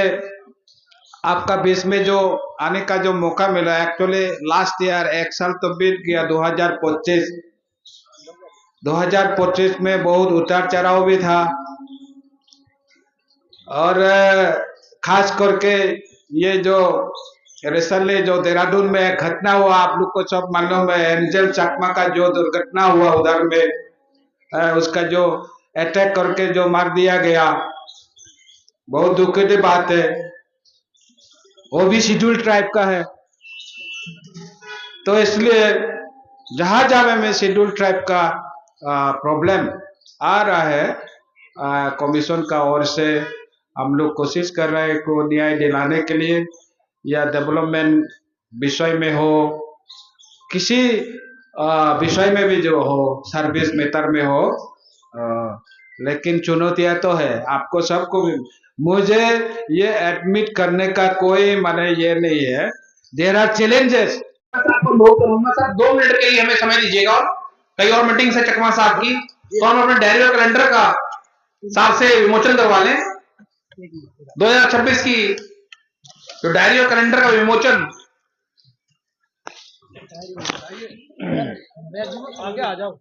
आपका बीच में जो आने का जो मौका मिला, एक्चुअली लास्ट ईयर 1 साल तो बीत गया, 2025 में बहुत उतार चढ़ाव भी था। और खास करके ये जो रिसेंटली जो देहरादून में घटना हुआ, आप लोग को सब मालूम है, एंजल चकमा का जो दुर्घटना हुआ उधर में, उसका जो अटैक करके जो मार दिया गया, बहुत दुख की बात है। वो भी शेड्यूल ट्राइब का है। तो इसलिए जहां जहां में शेड्यूल ट्राइब का प्रॉब्लम आ रहा है, कमीशन का ओर से हम लोग कोशिश कर रहे हैं को न्याय दिलाने के लिए, या डेवलपमेंट विषय में हो, किसी विषय में भी जो हो, सर्विस मैटर में हो। लेकिन चुनौतियां तो है आपको सबको भी। मुझे ये एडमिट करने का कोई माने ये नहीं है, देयर आर चैलेंजेस। बहुत करूंगा सर, 2 मिनट के लिए हमें समय दीजिएगा। और कई और मीटिंग से चकमा साहब की, तो हम अपने डायरी और कैलेंडर का साथ से विमोचन करवा लें। 2026 की जो डायरी और कैलेंडर का विमोचन। आगे आ जाओ।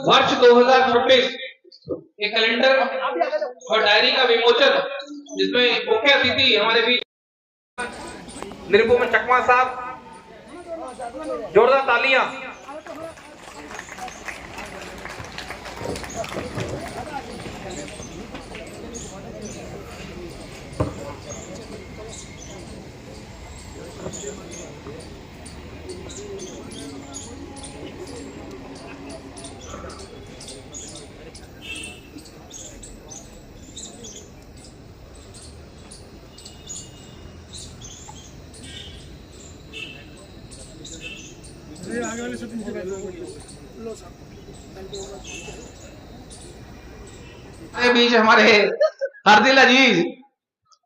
वर्ष 2026 के कैलेंडर और डायरी का विमोचन, जिसमें मुख्य अतिथि हमारे बीच निरुपमा चकमा साहब, जोरदार तालियां। हमारे बीच हमारे हरदिल अजीज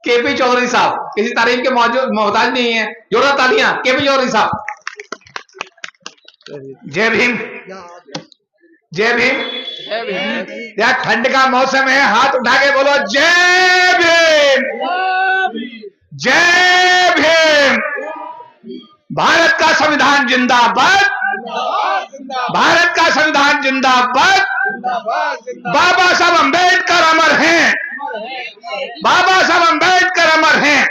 केपी चौधरी साहब किसी तारीफ के मोहताज नहीं है। जोरदार तालियां केपी चौधरी साहब। जय भीम। जय भीम। यार ठंड का मौसम है, हाथ उठा के बोलो जय भीम। जय भीम। भारत का संविधान जिंदाबाद। भारत का संविधान जिंदाबाद। बाबा साहब अंबेडकर अमर हैं। बाबा साहब अंबेडकर अमर हैं।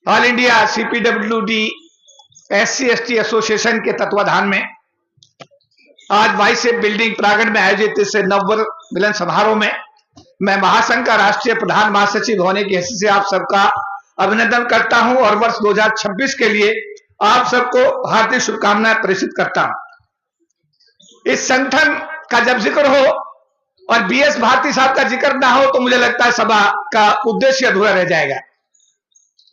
All India CPWD SC/ST association के तत्वाधान में आज वाइसे बिल्डिंग प्रांगण में आयोजित इस नववर्ष मिलन समारोह में मैं महासंघ का राष्ट्रीय प्रधान महासचिव होने की हैसियत से आप सबका अभिनंदन करता हूं और वर्ष 2026 के लिए आप सबको हार्दिक शुभकामनाएं प्रेषित करता हूं। इस संगठन का जब जिक्र हो और BS भारती साहब का जिक्र ना हो तो मुझे लगता है सभा का उद्देश्य अधूरा रह जाएगा।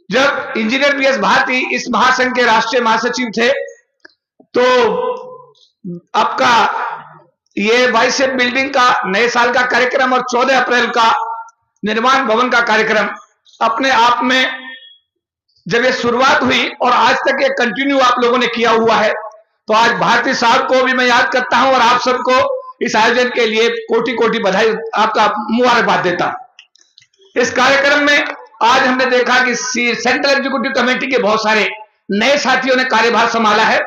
जब इंजीनियर BS भारती इस महासंघ के राष्ट्रीय महासचिव थे तो आपका ये वाइसेप बिल्डिंग का नए साल का कार्यक्रम और 14 अप्रैल का निर्माण भवन का कार्यक्रम अपने आप में जब ये शुरुआत हुई और आज तक ये कंटिन्यू आप लोगों ने किया हुआ है, तो आज भारती साहब को भी मैं याद करता हूं और आप सबको इस आयोजन के लिए कोटि कोटि बधाई, आपका मुबारकबाद देता हूं। इस कार्यक्रम में आज हमने देखा कि सेंट्रल एग्जीक्यूटिव कमेटी के बहुत सारे नए साथियों ने कार्यभार संभाला है,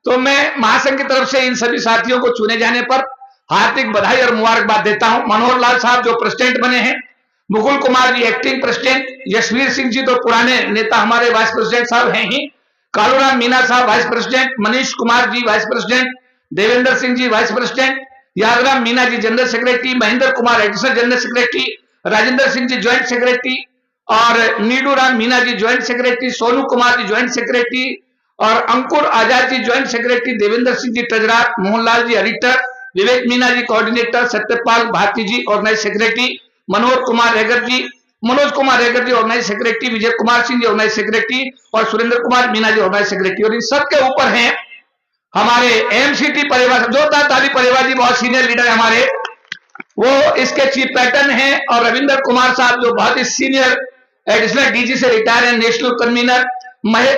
तो मैं महासंघ की तरफ से इन सभी साथियों को चुने जाने पर हार्दिक बधाई और मुबारकबाद देता हूं। मनोहर लाल साहब जो प्रेसिडेंट बने हैं, मुकुल कुमार जी एक्टिंग प्रेसिडेंट, यशवीर सिंह जी तो पुराने नेता हमारे वाइस प्रेसिडेंट साहब हैं ही, कालूराम मीना साहब vice president, Manish Kumar ji vice president, Devendra Singh ji vice president, Yadram Meena ji general secretary, Mahendra Kumar additional general secretary, Rajendra Singh ji joint secretary और Nidu Ram Meena ji joint secretary, Sonu Kumar ji joint secretary और Ankur Azad ji joint secretary, Devendra Singh ji treasurer, Mohanlal ji editor, Vivek Meena ji coordinator, Satyapal Bharti ji organise secretary, Manoj Kumar Regar ji organise secretary, विजय कुमार सिंह जी ऑर्गेनाइज सेक्रेटरी और सुरेंद्र कुमार मीना जी ऑर्गेनाइज सेक्रेटरी। और इन सबके ऊपर हैं हमारे एमसीटी परिवार, जोरदार ताली परिवार जी, बहुत सीनियर लीडर है हमारे, वो इसके चीफ पैटर्न हैं, और रविंद्र कुमार साहब जो बहुत ही सीनियर एडिशनल डीजी से रिटायर हैं, नेशनल कन्वीनर,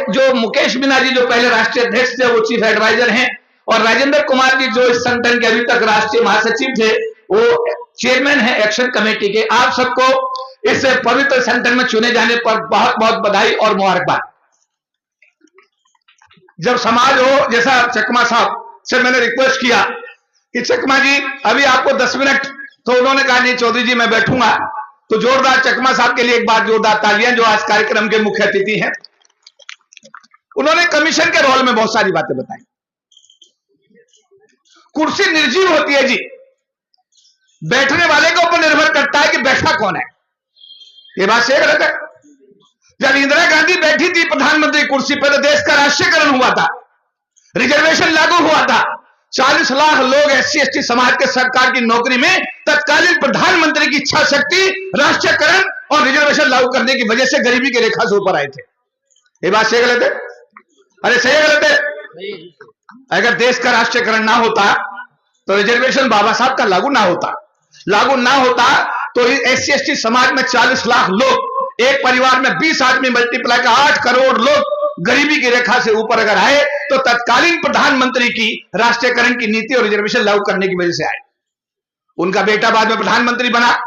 जो मुकेश मीना जी जो पहले राष्ट्रीय अध्यक्ष थे वो चीफ एडवाइजर हैं, और राजेंद्र कुमार जी जो इस संगठन के अभी तक राष्ट्रीय महासचिव थे वो चेयरमैन है एक्शन कमेटी के। आप सबको इस पवित्र संगठन में चुने जाने पर बहुत बहुत बधाई और मुबारकबाद। जब समाज हो, जैसा चकमा साहब से मैंने रिक्वेस्ट किया कि चकमा जी अभी आपको 10 मिनट, तो उन्होंने कहा नहीं चौधरी जी मैं बैठूंगा, तो जोरदार चकमा साहब के लिए एक बार जोरदार तालियां, जो आज कार्यक्रम के मुख्य अतिथि हैं। उन्होंने कमीशन के रोल में बहुत सारी बातें बताई। कुर्सी निर्जीव होती है जी, बैठने वाले के ऊपर निर्भर करता है कि बैठा कौन है। ये बात सही गलत है? जब इंदिरा गांधी बैठी थी प्रधानमंत्री कुर्सी पर तो देश का राष्ट्रीयकरण हुआ था, रिजर्वेशन लागू हुआ था, 40 लाख लोग SC ST समाज के सरकार की नौकरी में तत्कालीन प्रधानमंत्री की इच्छा शक्ति, राष्ट्रीयकरण और रिजर्वेशन लागू करने की वजह से गरीबी की रेखा से ऊपर आए थे। ये बात सही गलत है? अरे सही गलत है? अगर देश का राष्ट्रीयकरण ना होता तो रिजर्वेशन बाबा साहब का लागू ना होता तो SC ST समाज में 40 लाख लोग, एक परिवार में 20 आदमी मल्टीप्लाई का 8 करोड़ लोग गरीबी की रेखा से ऊपर अगर आए तो तत्कालीन प्रधानमंत्री की राष्ट्रीयकरण की नीति और रिजर्वेशन लागू करने की वजह से आए। उनका बेटा बाद में प्रधानमंत्री बना,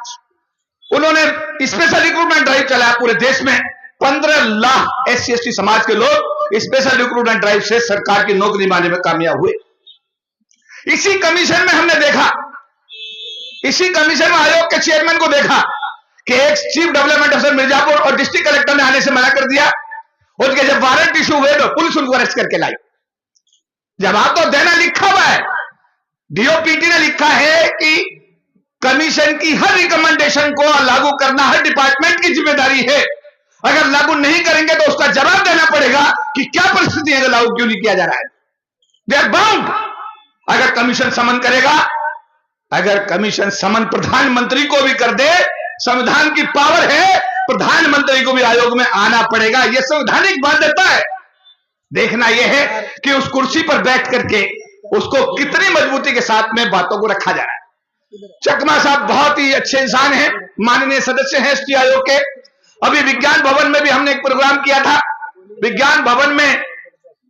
उन्होंने स्पेशल रिक्रूटमेंट ड्राइव चलाया पूरे देश में, 15 लाख SC ST समाज के लोग स्पेशल रिक्रूटमेंट ड्राइव से सरकार की नौकरी पाने में कामयाब हुए। इसी कमीशन में हमने देखा, इसी कमीशन में आयोग के चेयरमैन को देखा कि एक चीफ डेवलपमेंट ऑफिसर मिर्जापुर और डिस्ट्रिक्ट कलेक्टर ने आने से मना कर दिया, उनके जब वारंट इशू हुए तो पुलिस उनको अरेस्ट करके लाई। जवाब तो देना लिखा हुआ है, DOPT ने लिखा है कि कमीशन की हर रिकमेंडेशन को लागू करना हर डिपार्टमेंट की जिम्मेदारी है, अगर लागू नहीं करेंगे तो उसका जवाब देना पड़ेगा कि क्या परिस्थिति है, लागू क्यों नहीं किया जा रहा है। They are bound. अगर कमीशन समन करेगा, अगर कमीशन समन प्रधानमंत्री को भी कर दे, संविधान की पावर है, प्रधानमंत्री को भी आयोग में आना पड़ेगा, यह संवैधानिक बाध्यता है। देखना यह है कि उस कुर्सी पर बैठ करके उसको कितनी मजबूती के साथ में बातों को रखा जा रहा है। चकमा साहब बहुत ही अच्छे इंसान हैं, माननीय सदस्य हैं ST आयोग के। अभी विज्ञान भवन में भी हमने एक प्रोग्राम किया था। विज्ञान भवन में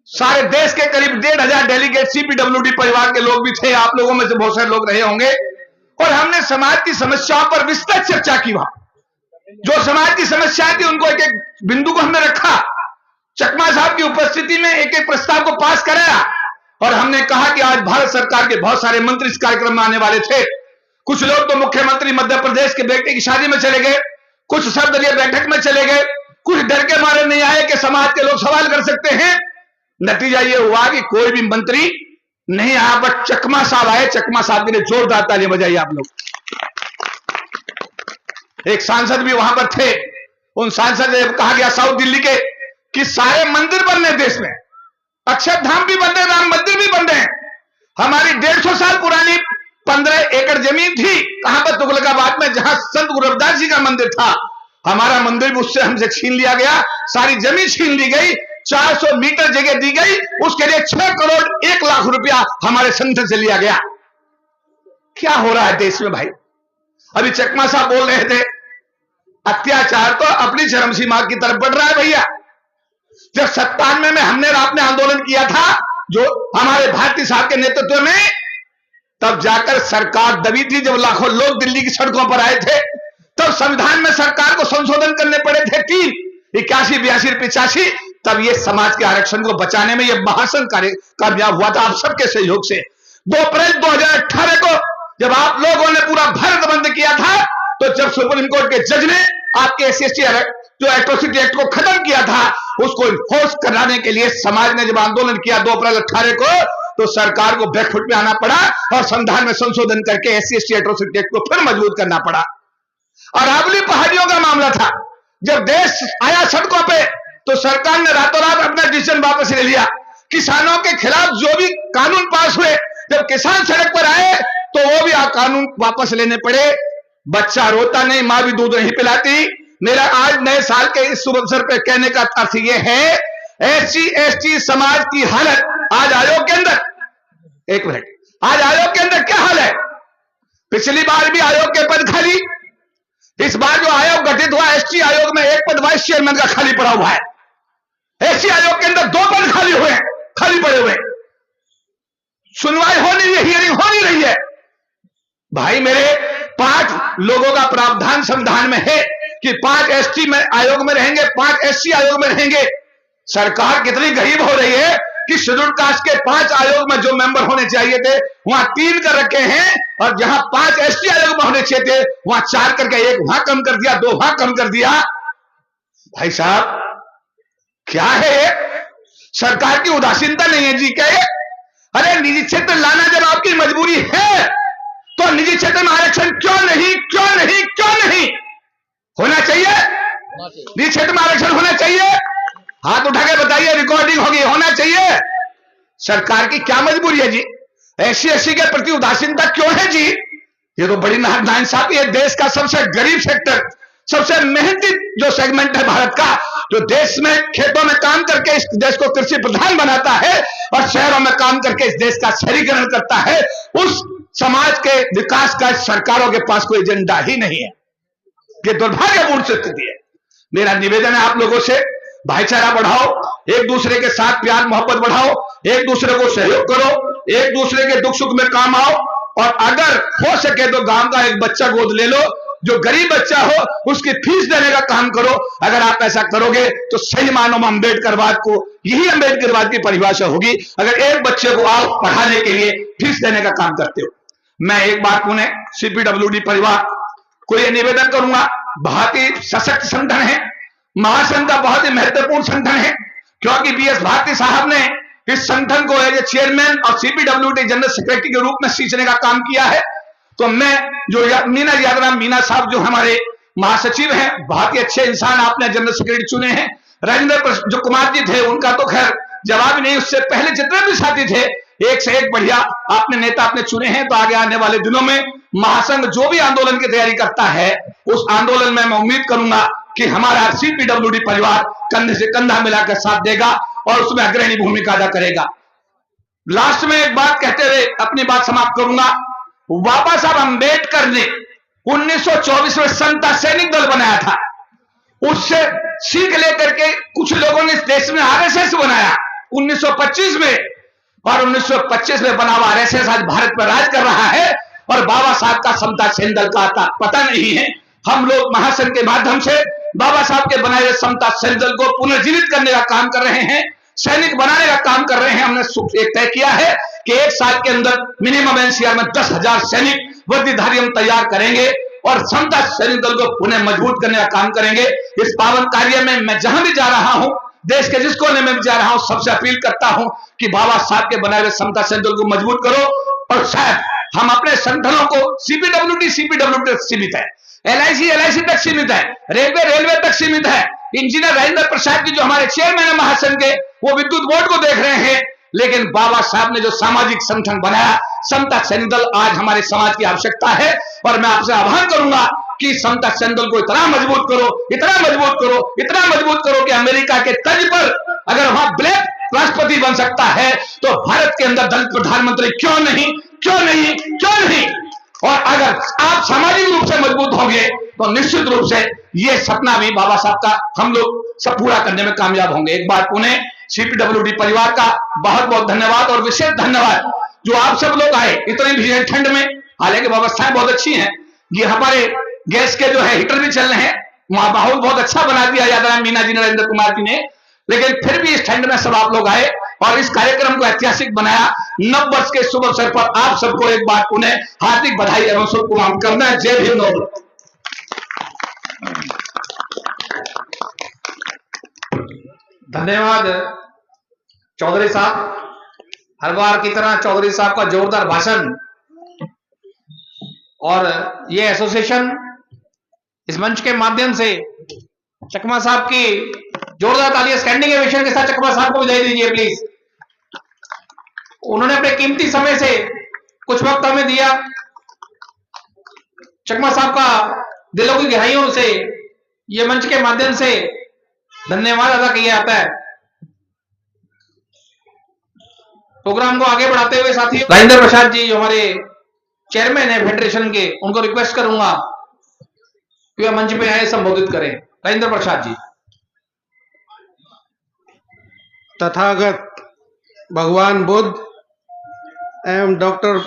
सारे देश के करीब 1,500 डेलीगेट CPWD परिवार के लोग भी थे, आप लोगों में से बहुत सारे लोग रहे होंगे, और हमने समाज की समस्याओं पर विस्तृत चर्चा की। वहां जो समाज की समस्या थी उनको एक एक बिंदु को हमने रखा, चकमा साहब की उपस्थिति में एक एक प्रस्ताव को पास कराया, और हमने कहा कि आज भारत सरकार के बहुत सारे मंत्री इस कार्यक्रम में आने वाले थे। कुछ लोग तो मुख्यमंत्री मध्य प्रदेश के बेटे की शादी में चले गए, कुछ सर्वदलीय बैठक में चले गए, कुछ डर के मारे नहीं आए कि समाज के लोग सवाल कर सकते हैं। नतीजा यह हुआ कि कोई भी मंत्री नहीं आया, बट चकमा साहब आए। चकमा साहब के लिए जोरदार ताली बजाइए आप लोग। एक सांसद भी वहां पर थे, उन सांसद ने कहा गया साउथ दिल्ली के कि सारे मंदिर बन रहे देश में, अक्षरधाम भी बन रहे, राम मंदिर भी बन रहे हैं। हमारी 150 साल पुरानी 15 एकड़ जमीन थी, कहां पर, तुगलकाबाद में, जहां संत गुरु रविदास जी का मंदिर था, हमारा मंदिर भी उससे हमसे छीन लिया गया, सारी जमीन छीन ली गई, 400 मीटर जगह दी गई, उसके लिए 6 करोड़ 1 लाख रुपया हमारे संगठन से लिया गया। क्या हो रहा है देश में भाई? अभी चकमा साहब बोल रहे थे अत्याचार तो अपनी चरम सीमा की तरफ बढ़ रहा है भैया। जब 97 में हमने आपने आंदोलन किया था जो हमारे भारती साहब के नेतृत्व में, तब जाकर सरकार दबी थी। जब लाखों लोग दिल्ली की सड़कों पर आए थे, तब संविधान में सरकार को संशोधन करने पड़े थे 3, 81, 82, 85। तब ये समाज के आरक्षण को बचाने में यह महासन कार्य कामयाब हुआ था, आप सबके सहयोग से। 2 अप्रैल 2018 को जब आप लोगों ने पूरा भारत बंद किया था, तो जब सुप्रीम कोर्ट के जज ने आपके SC/ST जो एट्रोसिटी एक्ट को खत्म किया था, उसको इन्फोर्स कराने के लिए समाज ने जब आंदोलन किया 2 अप्रैल 18 को, तो सरकार को बैकफुट में आना पड़ा और संविधान में संशोधन करके SC/ST एट्रोसिटी एक्ट को फिर मजबूत करना पड़ा। अरावली पहाड़ियों का मामला था, जब देश आया सड़कों पे, तो सरकार ने रातों रात अपना डिसीजन वापस ले लिया। किसानों के खिलाफ जो भी कानून पास हुए, जब किसान सड़क पर आए, तो वो भी कानून वापस लेने पड़े। बच्चा रोता नहीं, मां भी दूध नहीं पिलाती। मेरा आज नए साल के इस शुभ अवसर पर कहने का अर्थ यह है, SC/ST समाज की हालत आज आयोग के अंदर, 1 मिनट, आज आयोग के अंदर क्या हाल है? पिछली बार भी आयोग के पद खाली, इस बार जो आयोग गठित हुआ ST आयोग में 1 पद वाइस चेयरमैन का खाली पड़ा हुआ है। SC आयोग के अंदर 2 पद खाली हुए हैं, खाली पड़े हुए। सुनवाई हो नहीं रही है, हियरिंग हो नहीं रही है। भाई मेरे 5 लोगों का प्रावधान संविधान में है कि 5 ST में आयोग में रहेंगे, 5 SC आयोग में रहेंगे। सरकार कितनी गरीब हो रही है कि शेड्यूल कास्ट के 5 आयोग में जो मेंबर होने चाहिए थे, वहां 3 कर रखे हैं, और जहां 5 ST आयोग में होने चाहिए थे, वहां 4 करके 1 वहां कम कर दिया, 2 वहां कम कर दिया। भाई साहब क्या है? सरकार की उदासीनता नहीं है जी क्या ये? अरे निजी क्षेत्र लाना जब आपकी मजबूरी है, तो निजी क्षेत्र में आरक्षण क्यों नहीं, क्यों नहीं, क्यों नहीं होना चाहिए? निजी क्षेत्र में आरक्षण होना चाहिए। हाथ उठा के बताइए, रिकॉर्डिंग होगी, होना चाहिए। सरकार की क्या मजबूरी है जी? SC/ST के प्रति उदासीनता क्यों है जी? ये तो बड़ी नाइंसाफी है। देश का सबसे गरीब सेक्टर, सबसे मेहनती जो सेगमेंट है भारत का, जो देश में खेतों में काम करके इस देश को कृषि प्रधान बनाता है और शहरों में काम करके इस देश का शहरीकरण करता है, उस समाज के विकास का सरकारों के पास कोई एजेंडा ही नहीं है। ये दुर्भाग्यपूर्ण स्थिति है। मेरा निवेदन है आप लोगों से, भाईचारा बढ़ाओ, एक दूसरे के साथ प्यार मोहब्बत बढ़ाओ, एक दूसरे को सहयोग करो, एक दूसरे के दुख सुख में काम आओ, और अगर हो सके तो गांव का एक बच्चा गोद ले लो, जो गरीब बच्चा हो उसकी फीस देने का काम करो। अगर आप ऐसा करोगे तो सही मानों में अम्बेडकरवाद को, यही अम्बेडकरवाद की परिभाषा होगी, अगर एक बच्चे को आप पढ़ाने के लिए फीस देने का काम करते हो। मैं एक बात पुणे CPWD परिवार को यह निवेदन करूंगा, बहुत ही सशक्त संगठन है, महासंघ का बहुत ही महत्वपूर्ण संगठन है, क्योंकि BS भारती साहब ने इस संगठन को एज ए चेयरमैन और CPWD जनरल सेक्रेटरी के रूप में सींचने का काम किया है। तो मैं जो मीना यादराम मीना साहब जो हमारे महासचिव हैं, बहुत ही अच्छे इंसान आपने जनरल सेक्रेटरी चुने हैं। राजेंद्र जो कुमार जी थे, उनका तो खैर जवाब नहीं, उससे पहले जितने भी साथी थे, एक से एक बढ़िया आपने नेता आपने चुने हैं। तो आगे आने वाले दिनों में महासंघ जो भी आंदोलन की तैयारी करता है, उस आंदोलन में मैं उम्मीद करूंगा कि हमारा CPWD परिवार कंधे से कंधा मिलाकर साथ देगा और उसमें अग्रणी भूमिका अदा करेगा। लास्ट में एक बात कहते हुए अपनी बात समाप्त करूंगा। बाबा साहब अंबेडकर ने 1924 में समता सैनिक दल बनाया था, उससे सीख लेकर के कुछ लोगों ने इस देश में RSS बनाया 1925 में, और 1925 में बना हुआ RSS आज भारत पर राज कर रहा है, और बाबा साहब का समता सैनिक दल का आता पता नहीं है। हम लोग महासंघ के माध्यम से बाबा साहब के बनाए हुए समता सैनिक दल को पुनर्जीवित करने का काम कर रहे हैं, सैनिक बनाने का काम कर रहे हैं। हमने एक तय किया है कि 1 साल के अंदर मिनिमम NCR में 10,000 सैनिक वर्दीधारी हम तैयार करेंगे और समता सैनिक दल को पुनः मजबूत करने का काम करेंगे। इस पावन कार्य में मैं जहां भी जा रहा हूं, देश के जिस कोने में भी जा रहा हूं, सबसे अपील करता हूं कि बाबा साहब के बनाए हुए समता सैनिक दल को मजबूत करो। और शायद हम अपने संगठनों को CPWD तक सीमित है, LIC तक सीमित है, रेलवे तक सीमित है। इंजीनियर राजेंद्र प्रसाद जी जो हमारे चेयरमैन है महासंघ के, वो विद्युत बोर्ड को देख रहे हैं, लेकिन बाबा साहब ने जो सामाजिक संगठन बनाया समता सैनिक दल, आज हमारे समाज की आवश्यकता है। और मैं आपसे आह्वान करूंगा कि समता सैनिक दल को इतना मजबूत करो, इतना मजबूत करो, इतना मजबूत करो कि अमेरिका के तर्ज पर अगर वहां ब्लैक राष्ट्रपति बन सकता है, तो भारत के अंदर दलित प्रधानमंत्री क्यों नहीं, क्यों नहीं, क्यों नहीं। और अगर आप सामाजिक रूप से मजबूत होंगे तो निश्चित रूप से ये सपना भी बाबा साहब का हम लोग सब पूरा करने में कामयाब होंगे। एक बार पुणे सीपीडब्ल्यूडी परिवार का बहुत बहुत धन्यवाद और विशेष धन्यवाद जो आप सब लोग आए इतने भीषण ठंड में। हालांकि व्यवस्थाएं बहुत अच्छी हैं, ये हमारे गैस के जो है हीटर भी चल रहे हैं, वहां माहौल बहुत अच्छा बना दिया यादव मीना जी नरेंद्र कुमार जी ने, लेकिन फिर भी इस ठंड में सब आप लोग आए और इस कार्यक्रम को ऐतिहासिक बनाया। नव वर्ष के शुभ अवसर पर आप सबको एक बार पुनः हार्दिक बधाई एवं शुभकामनाएं करना है। जय भीम। धन्यवाद चौधरी साहब। हर बार की तरह चौधरी साहब का जोरदार भाषण और ये एसोसिएशन इस मंच के माध्यम से चकमा साहब की जोरदार तालियां स्टैंडिंग ओवेशन के साथ चकमा साहब को बधाई दीजिए प्लीज। उन्होंने अपने कीमती समय से कुछ वक्त हमें दिया। चकमा साहब का दिलों की गहराइयों से ये मंच के माध्यम से धन्यवाद अदा किया जाता है। प्रोग्राम को आगे बढ़ाते हुए साथियों राजेंद्र प्रसाद जी जो हमारे चेयरमैन है फेडरेशन के, उनको रिक्वेस्ट करूंगा कि वह मंच पे आए संबोधित करें। राजेंद्र प्रसाद जी। तथागत भगवान बुद्ध एवं डॉक्टर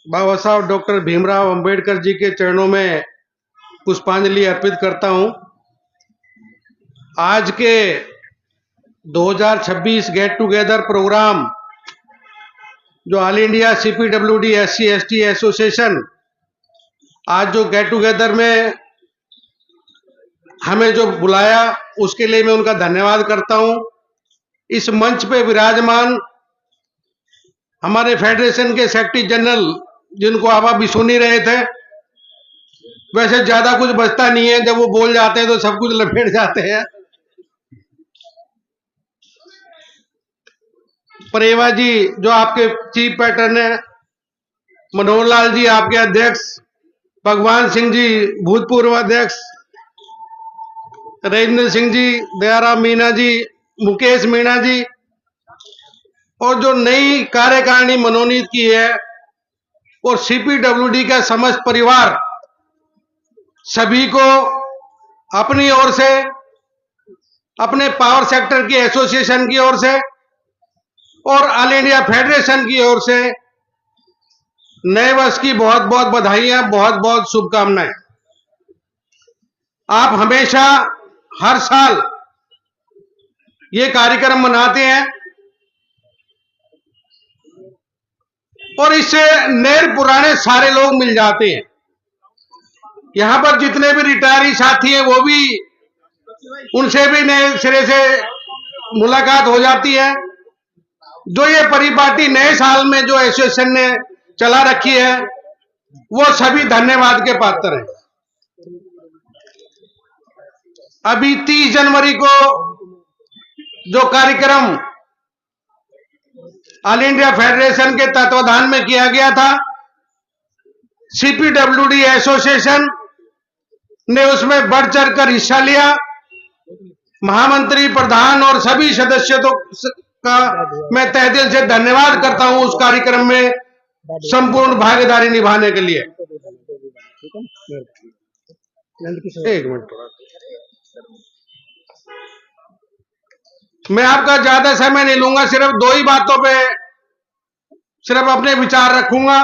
बाबा साहब डॉक्टर भीमराव अंबेडकर जी के चरणों में पुष्पांजलि अर्पित करता हूं। आज के 2026 गेट टुगेदर प्रोग्राम जो all India CPWD SC ST association आज जो गेट टुगेदर में हमें जो बुलाया उसके लिए मैं उनका धन्यवाद करता हूं। इस मंच पे विराजमान हमारे फेडरेशन के सेक्रेटरी जनरल जिनको आप अभी सुन ही रहे थे, वैसे ज्यादा कुछ बचता नहीं है, जब वो बोल जाते हैं तो सब कुछ लपेट जाते हैं। परेवा जी जो आपके चीफ पैटर्न है, मनोहर लाल जी आपके अध्यक्ष, भगवान सिंह जी भूतपूर्व अध्यक्ष, राजेंद्र सिंह जी, दयाराम मीना जी, मुकेश मीणा जी, और जो नई कार्यकारिणी मनोनीत की है और सीपीडब्ल्यूडी का समस्त परिवार, सभी को अपनी ओर से, अपने पावर सेक्टर की एसोसिएशन की ओर से और ऑल इंडिया फेडरेशन की ओर से नए वर्ष की बहुत बहुत बधाइयां, बहुत बहुत शुभकामनाएं। आप हमेशा हर साल ये कार्यक्रम मनाते हैं और इससे नए पुराने सारे लोग मिल जाते हैं। यहां पर जितने भी रिटायरी साथी हैं वो भी, उनसे भी नए सिरे से मुलाकात हो जाती है। जो ये परिपाटी नए साल में जो एसोसिएशन ने चला रखी है वो सभी धन्यवाद के पात्र हैं। अभी 30 जनवरी को जो कार्यक्रम ऑल इंडिया फेडरेशन के तत्वाधान में किया गया था, सीपीडब्ल्यूडी एसोसिएशन ने उसमें बढ़ चढ़कर हिस्सा लिया। महामंत्री, प्रधान और सभी सदस्यों का मैं तहे दिल से धन्यवाद करता हूं उस कार्यक्रम में संपूर्ण भागीदारी निभाने के लिए। एक मिनट, मैं आपका ज्यादा समय नहीं लूंगा, सिर्फ 2 ही बातों पे सिर्फ अपने विचार रखूंगा।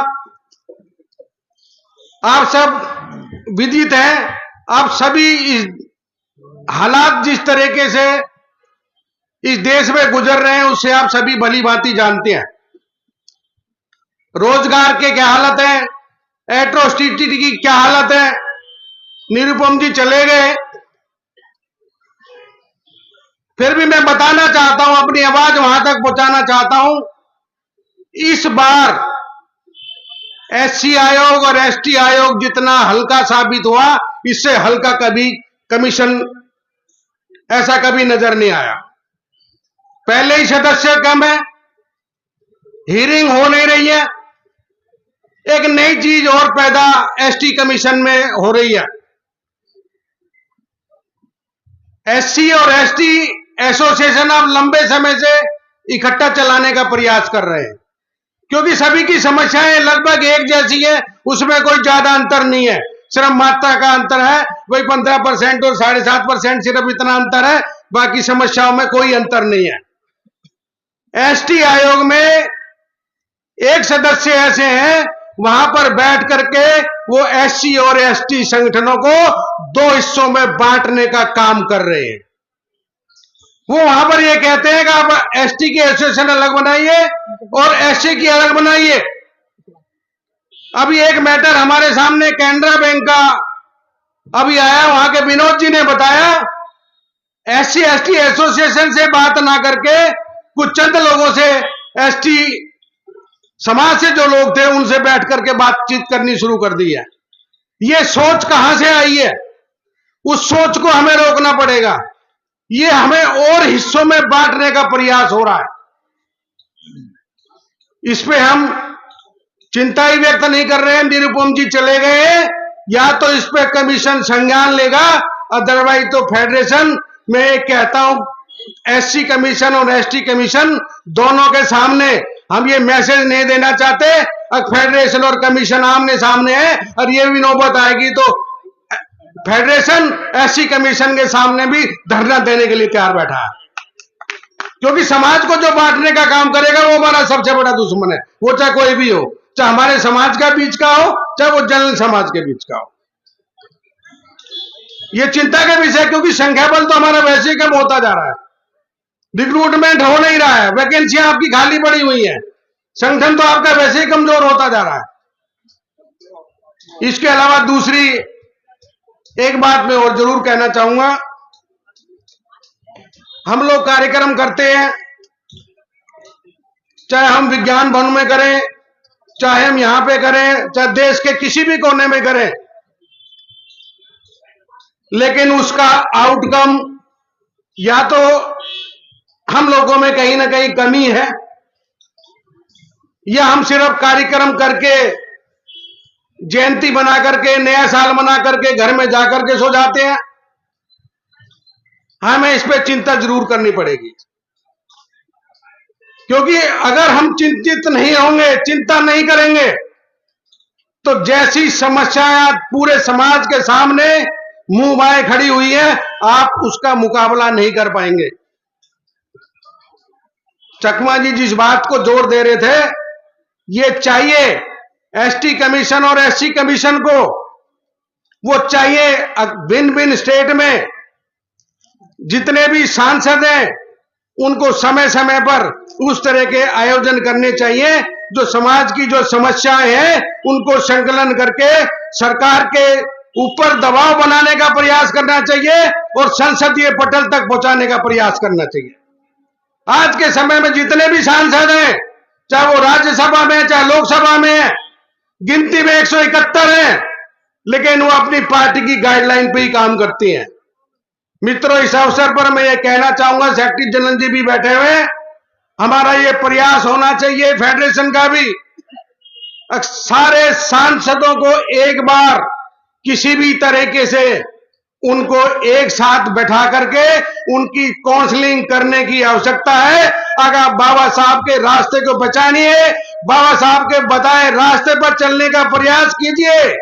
आप सब विदित हैं, आप सभी इस हालात जिस तरीके से इस देश में गुजर रहे हैं उससे आप सभी भली भांति जानते हैं। रोजगार के क्या हालत है, एट्रोसिटी की क्या हालत है। निरुपम जी चले गए, फिर भी मैं बताना चाहता हूं, अपनी आवाज वहां तक पहुंचाना चाहता हूं। इस बार SC आयोग और ST आयोग जितना हल्का साबित हुआ, इससे हल्का कभी कमीशन ऐसा कभी नजर नहीं आया। पहले ही सदस्य कम है, हियरिंग हो नहीं रही है, एक नई चीज और पैदा ST कमीशन में हो रही है। SC और ST एसोसिएशन अब लंबे समय से इकट्ठा चलाने का प्रयास कर रहे हैं, क्योंकि सभी की समस्याएं लगभग एक जैसी है, उसमें कोई ज्यादा अंतर नहीं है, सिर्फ मात्रा का अंतर है। वही 15% और 7.5% सिर्फ इतना अंतर है, बाकी समस्याओं में कोई अंतर नहीं है। एसटी आयोग में एक सदस्य ऐसे हैं, वहां पर बैठ करके वो एससी और एसटी संगठनों को दो हिस्सों में बांटने का काम कर रहे हैं। वो वहां पर ये कहते हैं कि आप एसटी की एसोसिएशन अलग बनाइए और एससी की अलग बनाइए। अभी एक मैटर हमारे सामने कैनरा बैंक का अभी आया, वहां के विनोद जी ने बताया एससी एसटी एसोसिएशन से बात ना करके कुछ चंद लोगों से, एसटी समाज से जो लोग थे उनसे बैठ करके बातचीत करनी शुरू कर दी है। ये सोच कहां से आई है? उस सोच को हमें रोकना पड़ेगा। ये हमें और हिस्सों में बांटने का प्रयास हो रहा है। इस पे हम चिंता ही व्यक्त नहीं कर रहे हैं। निरुपम जी चले गए हैं, या तो इस पे कमीशन संज्ञान लेगा, अदरवाइज तो फेडरेशन में कहता हूं एससी कमीशन और एसटी कमीशन दोनों के सामने हम ये मैसेज नहीं देना चाहते। फेडरेशन और कमीशन आमने सामने है और ये भी नौबत आएगी तो फेडरेशन एससी कमीशन के सामने भी धरना देने के लिए तैयार बैठा है, क्योंकि समाज को जो बांटने का काम करेगा वो हमारा सबसे बड़ा दुश्मन है। वो चाहे कोई भी हो, चाहे हमारे समाज का बीच का हो, चाहे वो जनरल समाज के बीच का हो। ये चिंता का विषय, क्योंकि संख्या बल तो हमारा वैसे ही कम होता जा रहा है, रिक्रूटमेंट हो नहीं रहा है, वैकेंसियां आपकी खाली पड़ी हुई है, संगठन तो आपका वैसे ही कमजोर होता जा रहा है। इसके अलावा दूसरी एक बात मैं और जरूर कहना चाहूंगा, हम लोग कार्यक्रम करते हैं, चाहे हम विज्ञान भवन में करें, चाहे हम यहां पे करें, चाहे देश के किसी भी कोने में करें, लेकिन उसका आउटकम या तो हम लोगों में कहीं ना कहीं कमी है, या हम सिर्फ कार्यक्रम करके, जयंती बना करके, नया साल मना करके घर में जाकर के सो जाते हैं। हमें इस पे चिंता जरूर करनी पड़ेगी, क्योंकि अगर हम चिंतित नहीं होंगे, चिंता नहीं करेंगे, तो जैसी समस्याएं पूरे समाज के सामने मुंह बाएं खड़ी हुई है, आप उसका मुकाबला नहीं कर पाएंगे। चकमा जी जिस बात को जोर दे रहे थे, ये चाहिए एसटी कमीशन और एससी कमीशन को, वो चाहिए भिन्न भिन्न स्टेट में जितने भी सांसद हैं उनको समय समय पर उस तरह के आयोजन करने चाहिए, जो समाज की जो समस्याएं हैं उनको संकलन करके सरकार के ऊपर दबाव बनाने का प्रयास करना चाहिए और संसदीय पटल तक पहुंचाने का प्रयास करना चाहिए। आज के समय में जितने भी सांसद हैं, चाहे वो राज्यसभा में चाहे लोकसभा में है, गिनती में 171 हैं, लेकिन वो अपनी पार्टी की गाइडलाइन पे ही काम करती हैं। मित्रों, इस अवसर पर मैं ये कहना चाहूंगा, सेक्रेटरी जनरल जी भी बैठे हुए हैं, हमारा ये प्रयास होना चाहिए फेडरेशन का भी, सारे सांसदों को एक बार किसी भी तरीके से उनको एक साथ बैठा करके उनकी काउंसलिंग करने की आवश्यकता है। अगर बाबा साहब के रास्ते को बचानिए, बाबा साहब के बताए रास्ते पर चलने का प्रयास कीजिए।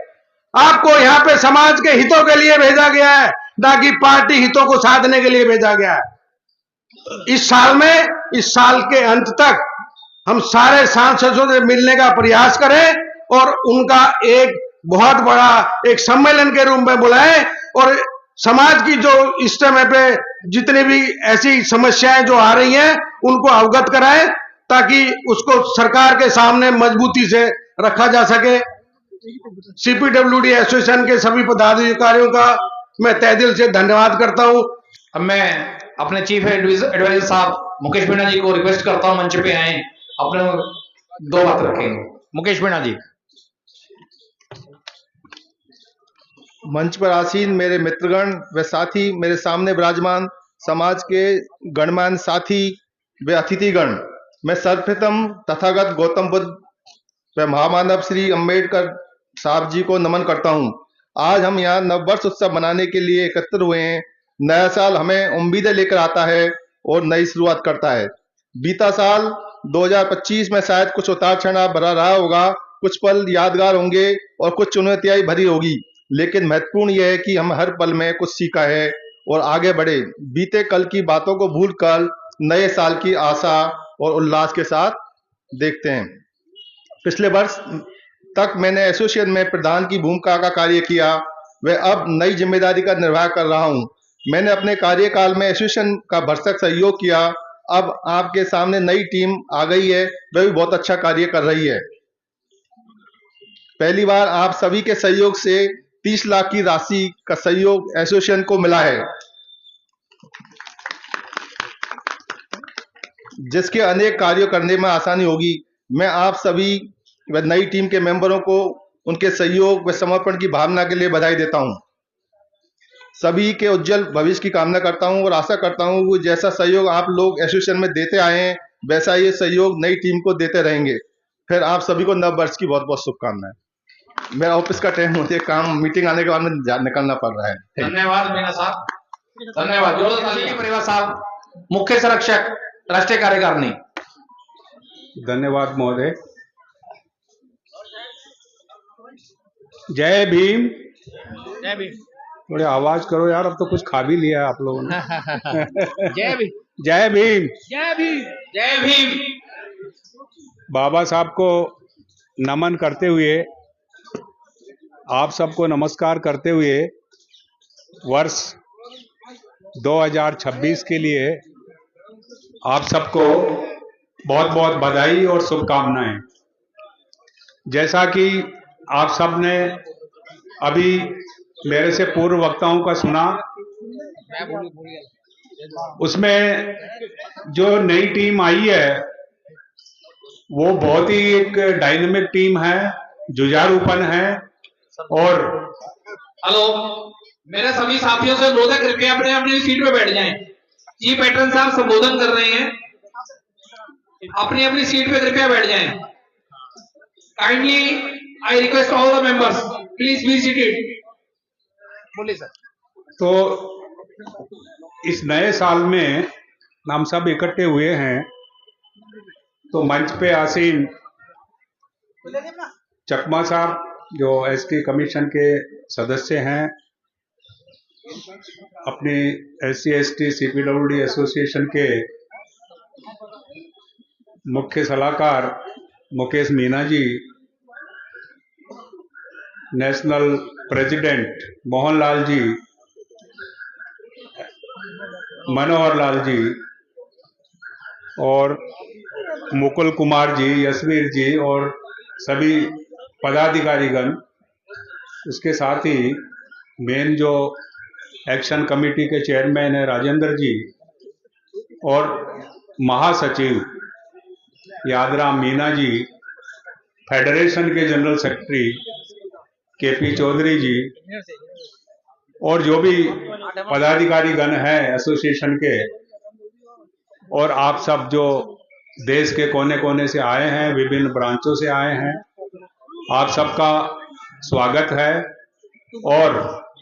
आपको यहाँ पे समाज के हितों के लिए भेजा गया है, ना कि पार्टी हितों को साधने के लिए भेजा गया है। इस साल में, इस साल के अंत तक हम सारे सांसदों से मिलने का प्रयास करें और उनका एक बहुत बड़ा एक सम्मेलन के रूप में बुलाएं और समाज की जो इस समय पे जितनी भी ऐसी समस्याएं जो आ रही हैं उनको अवगत कराएं, ताकि उसको सरकार के सामने मजबूती से रखा जा सके। सीपीडब्ल्यूडी एसोसिएशन के सभी पदाधिकारियों का मैं तहे दिल से धन्यवाद करता हूं। अब मैं अपने चीफ एडवाइजर साहब मुकेश मीणा जी को रिक्वेस्ट करता हूं, मंच पे आए, अपने दो बात रखेंगे। मुकेश मीणा जी। मंच पर आसीन मेरे मित्रगण व साथी, मेरे सामने विराजमान समाज के गणमान्य साथी व अतिथिगण, मैं सर्वप्रथम तथागत गौतम बुद्ध व महामानव श्री अम्बेडकर साहब जी को नमन करता हूं। आज हम यहाँ नववर्ष उत्सव मनाने के लिए एकत्र हुए हैं। नया साल हमें उम्मीदें लेकर आता है और नई शुरुआत करता है। बीता साल 2025 में शायद कुछ उतार चढ़ाव भरा रहा होगा, कुछ पल यादगार होंगे और कुछ चुनौतियां भरी होगी, लेकिन महत्वपूर्ण यह है कि हम हर पल में कुछ सीखा है और आगे बढ़े। बीते कल की बातों को भूलकर नए साल की आशा और उल्लास के साथ देखते हैं। पिछले वर्ष तक मैंने एसोसिएशन में प्रधान की भूमिका का कार्य किया, वह अब नई जिम्मेदारी का निर्वाह कर रहा हूं। मैंने अपने कार्यकाल में एसोसिएशन का भरसक सहयोग किया। अब आपके सामने नई टीम आ गई है, वह भी बहुत अच्छा कार्य कर रही है। पहली बार आप सभी के सहयोग से 30 लाख की राशि का सहयोग एसोसिएशन को मिला है, जिसके अनेक कार्यों करने में आसानी होगी। मैं आप सभी व नई टीम के मेंबरों को उनके सहयोग व समर्पण की भावना के लिए बधाई देता हूं। सभी के उज्जवल भविष्य की कामना करता हूं और आशा करता हूं कि जैसा सहयोग आप लोग एसोसिएशन में देते आए हैं, वैसा ये सहयोग नई टीम को देते रहेंगे। फिर आप सभी को नव वर्ष की बहुत बहुत शुभकामनाएं। मेरा ऑफिस का टाइम होते काम मीटिंग आने के बाद में निकलना पड़ रहा है। धन्यवाद मीना साहब, धन्यवाद। जोरदार ताली परिवार साहब, मुख्य संरक्षक राष्ट्रीय कार्यकारिणी। धन्यवाद महोदय। जय भीम। जय भीम। थोड़ी आवाज करो यार, अब तो कुछ खा भी लिया है आप लोगों ने। जय भीम। जय भीम। जय भीम। जय भीम। बाबा साहब को नमन करते हुए, आप सबको नमस्कार करते हुए वर्ष 2026 के लिए आप सबको बहुत बहुत बधाई और शुभकामनाएं। जैसा कि आप सब ने अभी मेरे से पूर्व वक्ताओं का सुना, उसमें जो नई टीम आई है वो बहुत ही एक डायनेमिक टीम है, जुझारूपन है। और हेलो, मेरे सभी साथियों से अनुरोध है कृपया अपने अपनी सीट पे बैठ जाएं। जी पैटर्न साहब संबोधन कर रहे हैं, अपनी अपनी सीट पे कृपया बैठ जाएं। Kindly I request all the members please be seated. बोलिए सर। तो इस नए साल में हम सब इकट्ठे हुए हैं, तो मंच पे आसीन चकमा साहब जो एसटी कमीशन के सदस्य हैं, अपनी SC/ST CPWD एसोसिएशन के मुख्य सलाहकार मुकेश मीना जी, नेशनल प्रेसिडेंट मोहनलाल जी, मनोहर लाल जी और मुकुल कुमार जी, यशवीर जी और सभी पदाधिकारीगण, इसके साथ ही मेन जो एक्शन कमेटी के चेयरमैन है राजेंद्र जी और महासचिव यादराम मीना जी, फेडरेशन के जनरल सेक्रेटरी KP चौधरी जी और जो भी पदाधिकारीगण हैं एसोसिएशन के, और आप सब जो देश के कोने कोने से आए हैं, विभिन्न ब्रांचों से आए हैं, आप सबका स्वागत है और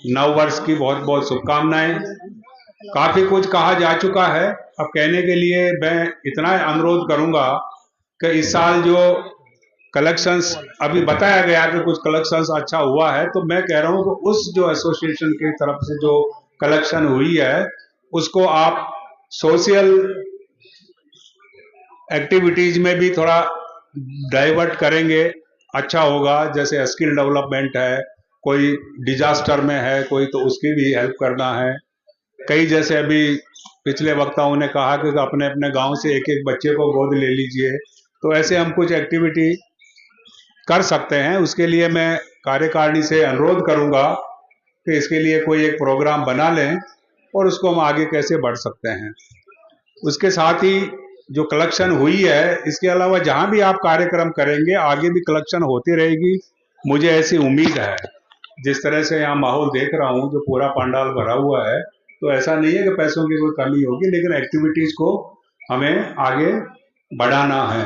नव वर्ष की बहुत बहुत शुभकामनाएं। काफी कुछ कहा जा चुका है, अब कहने के लिए मैं इतना अनुरोध करूंगा कि इस साल जो कलेक्शंस अभी बताया गया कि कुछ कलेक्शंस अच्छा हुआ है, तो मैं कह रहा हूं कि उस जो एसोसिएशन की तरफ से जो कलेक्शन हुई है उसको आप सोशल एक्टिविटीज में भी थोड़ा डाइवर्ट करेंगे, अच्छा होगा। जैसे स्किल डेवलपमेंट है, कोई डिजास्टर में है कोई, तो उसकी भी हेल्प करना है। कई जैसे अभी पिछले वक्ताओं ने कहा कि अपने अपने गांव से एक एक बच्चे को गोद ले लीजिए, तो ऐसे हम कुछ एक्टिविटी कर सकते हैं। उसके लिए मैं कार्यकारिणी से अनुरोध करूंगा कि इसके लिए कोई एक प्रोग्राम बना लें और उसको हम आगे कैसे बढ़ सकते हैं। उसके साथ ही जो कलेक्शन हुई है, इसके अलावा जहां भी आप कार्यक्रम करेंगे आगे भी कलेक्शन होती रहेगी, मुझे ऐसी उम्मीद है। जिस तरह से यहाँ माहौल देख रहा हूँ, जो पूरा पंडाल भरा हुआ है, तो ऐसा नहीं है कि पैसों की कोई कमी होगी, लेकिन एक्टिविटीज को हमें आगे बढ़ाना है।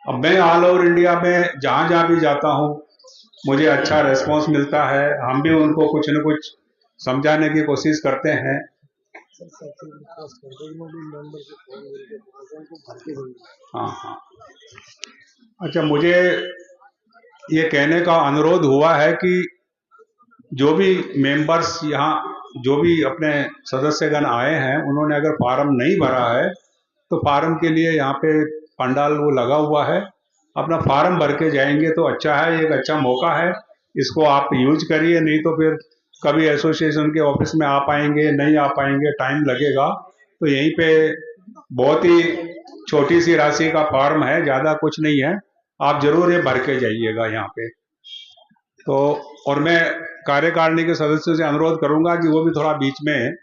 अब मैं ऑल ओवर इंडिया में जहाँ जहाँ भी जाता हूँ मुझे अच्छा रेस्पॉन्स मिलता है, हम भी उनको कुछ न कुछ समझाने की कोशिश करते हैं। हाँ, अच्छा, मुझे ये कहने का अनुरोध हुआ है कि जो भी मेंबर्स यहाँ, जो भी अपने सदस्यगण आए हैं, उन्होंने अगर फॉर्म नहीं भरा है तो फार्म के लिए यहाँ पे पंडाल वो लगा हुआ है, अपना फार्म भर के जाएंगे तो अच्छा है, एक अच्छा मौका है, इसको आप यूज करिए। नहीं तो फिर कभी एसोसिएशन के ऑफिस में आ पाएंगे नहीं आ पाएंगे, टाइम लगेगा। तो यहीं पे बहुत ही छोटी सी राशि का फॉर्म है, ज़्यादा कुछ नहीं है, आप जरूर ये भर के जाइएगा यहाँ पे। तो और मैं कार्यकारिणी के सदस्यों से अनुरोध करूंगा कि वो भी थोड़ा बीच में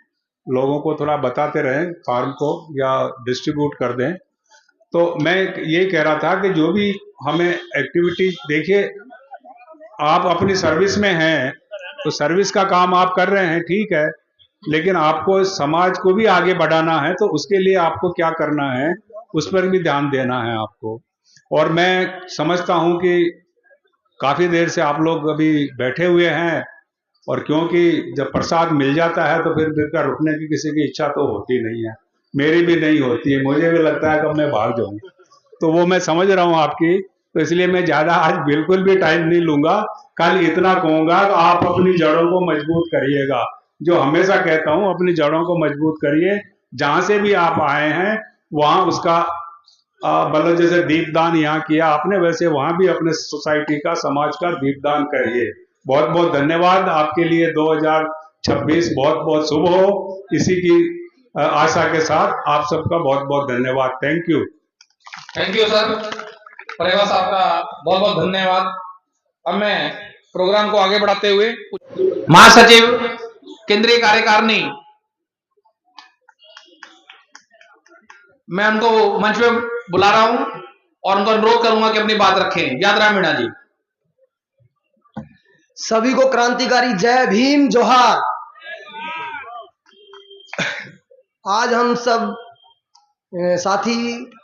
लोगों को थोड़ा बताते रहें फॉर्म को या डिस्ट्रीब्यूट कर दें। तो मैं ये कह रहा था कि जो भी हमें एक्टिविटी, देखिए आप अपनी सर्विस में हैं तो सर्विस का काम आप कर रहे हैं, ठीक है, लेकिन आपको समाज को भी आगे बढ़ाना है, तो उसके लिए आपको क्या करना है उस पर भी ध्यान देना है आपको। और मैं समझता हूं कि काफी देर से आप लोग अभी बैठे हुए हैं, और क्योंकि जब प्रसाद मिल जाता है तो फिर का रुकने की किसी की इच्छा तो होती नहीं है, मेरी भी नहीं होती है, मुझे भी लगता है कब मैं भाग जाऊं। तो वो मैं समझ रहा हूं आपकी, तो इसलिए मैं ज्यादा आज बिल्कुल भी टाइम नहीं लूंगा। कल इतना कहूंगा कि आप अपनी जड़ों को मजबूत करिएगा, जो हमेशा कहता हूं, अपनी जड़ों को मजबूत करिए। जहां से भी आप आए हैं वहां उसका मतलब जैसे दीपदान यहाँ किया आपने, वैसे वहां भी अपने सोसाइटी का, समाज का दीपदान करिए। बहुत बहुत धन्यवाद। आपके लिए 2026 बहुत बहुत शुभ हो, इसी की आशा के साथ आप सबका बहुत बहुत धन्यवाद। Thank you sir. परेवा साहब का बहुत बहुत धन्यवाद। अब मैं प्रोग्राम को आगे बढ़ाते हुए महासचिव केंद्रीय कार्यकारिणी, मैं उनको मंच पे बुला रहा हूं और उनको अनुरोध करूंगा कि अपनी बात रखें। यादराम मीणा जी। सभी को क्रांतिकारी जय भीम जोहार। आज हम सब साथी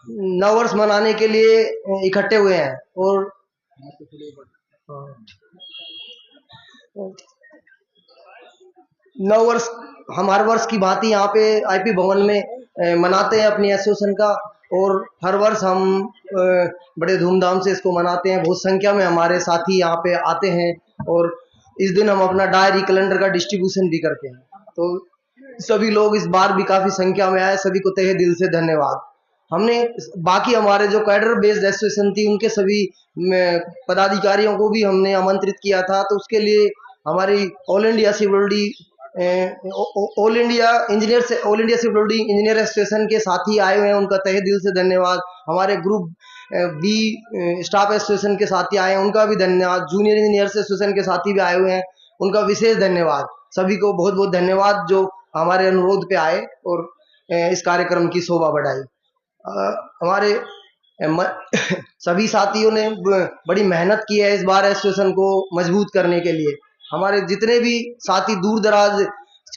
नववर्ष मनाने के लिए इकट्ठे हुए हैं और नववर्ष हम हर वर्ष की भांति यहाँ पे आईपी भवन में मनाते हैं अपनी एसोसिएशन का, और हर वर्ष हम बड़े धूमधाम से इसको मनाते हैं। बहुत संख्या में हमारे साथी यहाँ पे आते हैं और इस दिन हम अपना डायरी कैलेंडर का डिस्ट्रीब्यूशन भी करते हैं। तो सभी लोग इस बार भी काफी संख्या में आए, सभी को तहे दिल से धन्यवाद। हमने बाकी हमारे जो कैडर बेस्ड एसोसिएशन थी उनके सभी पदाधिकारियों को भी हमने आमंत्रित किया था, तो उसके लिए हमारी all India civil engineer association के साथी आए हुए हैं, उनका तहे दिल से धन्यवाद। हमारे ग्रुप बी स्टाफ एसोसिएशन के साथी आए हैं, उनका भी धन्यवाद। जूनियर इंजीनियर्स एसोसिएशन के साथी भी आए हुए हैं, उनका विशेष धन्यवाद। सभी को बहुत बहुत धन्यवाद जो हमारे अनुरोध पे आए और इस कार्यक्रम की शोभा बढ़ाई। हमारे सभी साथियों ने बड़ी मेहनत की है इस बार एसोसिएशन को मजबूत करने के लिए। हमारे जितने भी साथी दूर दराज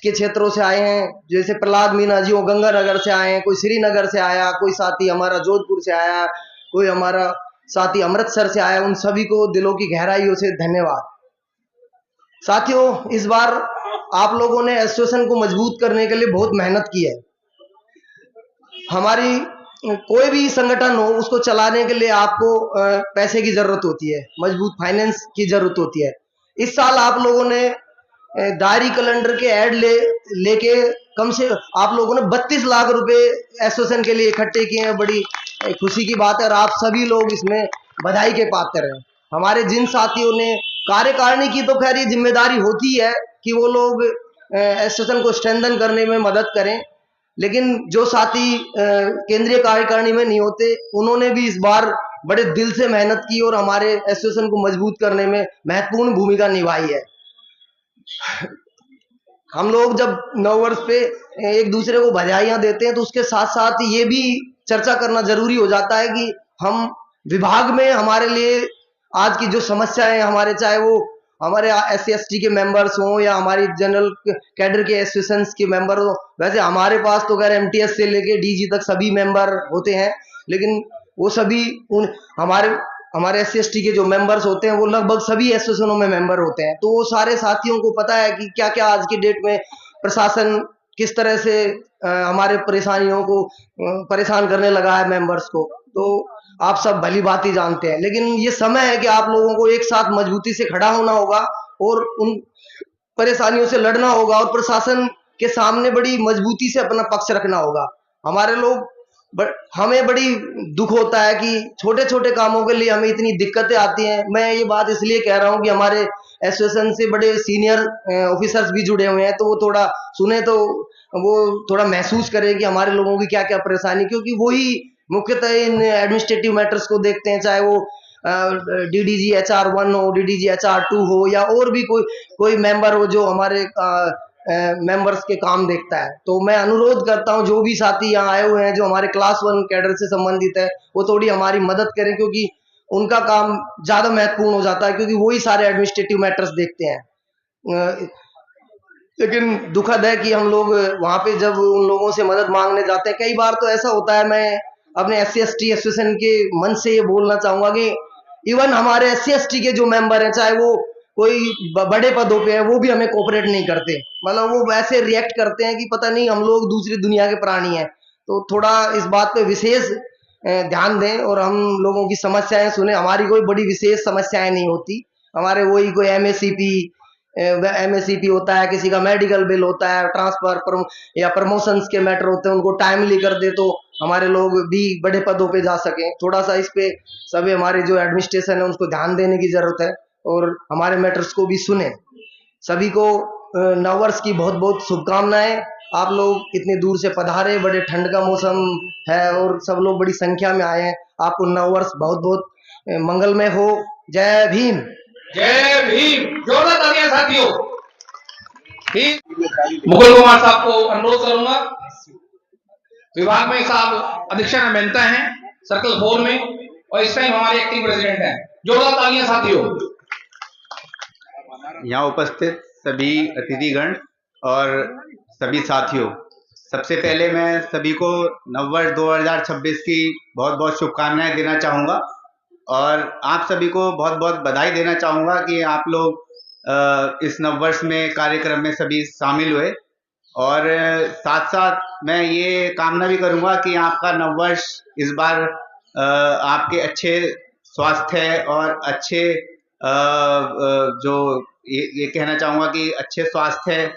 के क्षेत्रों से आए हैं, जैसे प्रहलाद मीणा जी वो गंगानगर से आए हैं, कोई श्रीनगर से आया, कोई साथी हमारा जोधपुर से आया, कोई हमारा साथी अमृतसर से आया, उन सभी को दिलों की गहराइयों से धन्यवाद। साथियों, इस बार आप लोगों ने एसोसिएशन को मजबूत करने के लिए बहुत मेहनत की है। हमारी कोई भी संगठन हो उसको चलाने के लिए आपको पैसे की जरूरत होती है, मजबूत फाइनेंस की जरूरत होती है। इस साल आप लोगों ने डायरी कैलेंडर के ऐड लेके कम से आप लोगों ने 32 लाख रुपए एसोसिएशन के लिए इकट्ठे किए हैं। बड़ी खुशी की बात है और आप सभी लोग इसमें बधाई के पात्र हैं। हमारे जिन साथियों ने कार्यकारिणी की, तो खैर ये जिम्मेदारी होती है कि वो लोग एसोसिएशन को स्ट्रेंथन करने में मदद करें, लेकिन जो साथी केंद्रीय कार्यकारिणी में नहीं होते उन्होंने भी इस बार बड़े दिल से मेहनत की और हमारे एसोसिएशन को मजबूत करने में महत्वपूर्ण भूमिका निभाई है। हम लोग जब नववर्ष पे एक दूसरे को बधाइयां देते हैं तो उसके साथ साथ ये भी चर्चा करना जरूरी हो जाता है कि हम विभाग में हमारे लिए आज की जो समस्याएं हमारे, चाहे वो हमारे SC/ST के मेंबर्स हों या हमारी जनरल कैडर के एसोसिएशन के मेंबर हो, वैसे हमारे पास तो अगर MTS से लेके DG तक सभी मेंबर होते हैं, लेकिन वो सभी हमारे SC/ST के जो मेंबर्स होते हैं वो लगभग सभी एसोसिएशनों में मेंबर होते हैं। तो वो सारे साथियों को पता है कि क्या क्या आज की डेट में प्रशासन किस तरह से हमारे परेशानियों को परेशान करने लगा है मेंबर्स को, तो आप सब भली बात ही जानते हैं। लेकिन ये समय है कि आप लोगों को एक साथ मजबूती से खड़ा होना होगा और उन परेशानियों से लड़ना होगा और प्रशासन के सामने बड़ी मजबूती से अपना पक्ष रखना होगा। हमारे लोग हमें बड़ी दुख होता है कि छोटे छोटे कामों के लिए हमें इतनी दिक्कतें आती हैं। मैं ये बात इसलिए कह रहा हूँ कि हमारे एसोसिएशन से बड़े सीनियर ऑफिसर्स भी जुड़े हुए हैं, तो वो थोड़ा सुने तो वो थोड़ा महसूस करें कि हमारे लोगों की क्या क्या परेशानी, क्योंकि वही मुख्यतः इन एडमिनिस्ट्रेटिव मैटर्स को देखते हैं, चाहे वो DDG HR1 हो, DDG HR2 हो, या और भी कोई मेंबर हो जो हमारे मेंबर्स के काम देखता है। तो मैं अनुरोध करता हूं जो भी साथी यहाँ आए हुए हैं जो हमारे क्लास 1 कैडर से संबंधित है, वो थोड़ी हमारी मदद करें, क्योंकि उनका काम ज्यादा महत्वपूर्ण हो जाता है, क्योंकि वही सारे एडमिनिस्ट्रेटिव मैटर्स देखते हैं। लेकिन दुखद है कि हम लोग वहां पे जब उन लोगों से मदद मांगने जाते हैं, कई बार तो ऐसा होता है, मैं अपने SC/ST एसोसिएशन के मन से ये बोलना चाहूंगा कि इवन हमारे SC/ST के जो मेंबर हैं, चाहे वो कोई बड़े पदों पे है, वो भी हमें कोऑपरेट नहीं करते। मतलब वो वैसे रिएक्ट करते हैं कि पता नहीं हम लोग दूसरी दुनिया के प्राणी हैं। तो थोड़ा इस बात पे विशेष ध्यान दें और हम लोगों की समस्याएं सुने। हमारी कोई बड़ी विशेष समस्याएं नहीं होती, हमारे वही कोई MACP होता है, किसी का मेडिकल बिल होता है, ट्रांसफर या प्रमोशंस के मैटर होते हैं, उनको टाइमली कर दे तो हमारे लोग भी बड़े पदों पे जा सकें। थोड़ा सा इस पे सभी हमारे जो एडमिनिस्ट्रेशन है उसको ध्यान देने की जरूरत है और हमारे मैटर्स को भी सुने। सभी को नववर्ष की बहुत बहुत शुभकामनाएं। आप लोग इतनी दूर से पधारे, बड़े ठंड का मौसम है और सब लोग बड़ी संख्या में आए हैं। आपको नववर्ष बहुत बहुत मंगलमय हो। जय भीम। जय भीम। जोरदार तालियां साथियों। ठीक, मुकुल कुमार साहब को अनुरोध करूंगा, विभाग में साहब अधीक्षण मेहता हैं सर्कल 4 में, और इस टाइम हमारे एक्टिंग प्रेसिडेंट हैं। जोरदार तालियां साथियों। यहाँ उपस्थित सभी अतिथिगण और सभी साथियों, सबसे पहले मैं सभी को नववर्ष 2026 की बहुत बहुत शुभकामनाएं देना चाहूँगा और आप सभी को बहुत बहुत बधाई देना चाहूँगा कि आप लोग इस नववर्ष में कार्यक्रम में सभी शामिल हुए। और साथ साथ मैं ये कामना भी करूँगा कि आपका नववर्ष इस बार आपके अच्छे स्वास्थ्य और अच्छे जो ये कहना चाहूँगा कि अच्छे स्वास्थ्य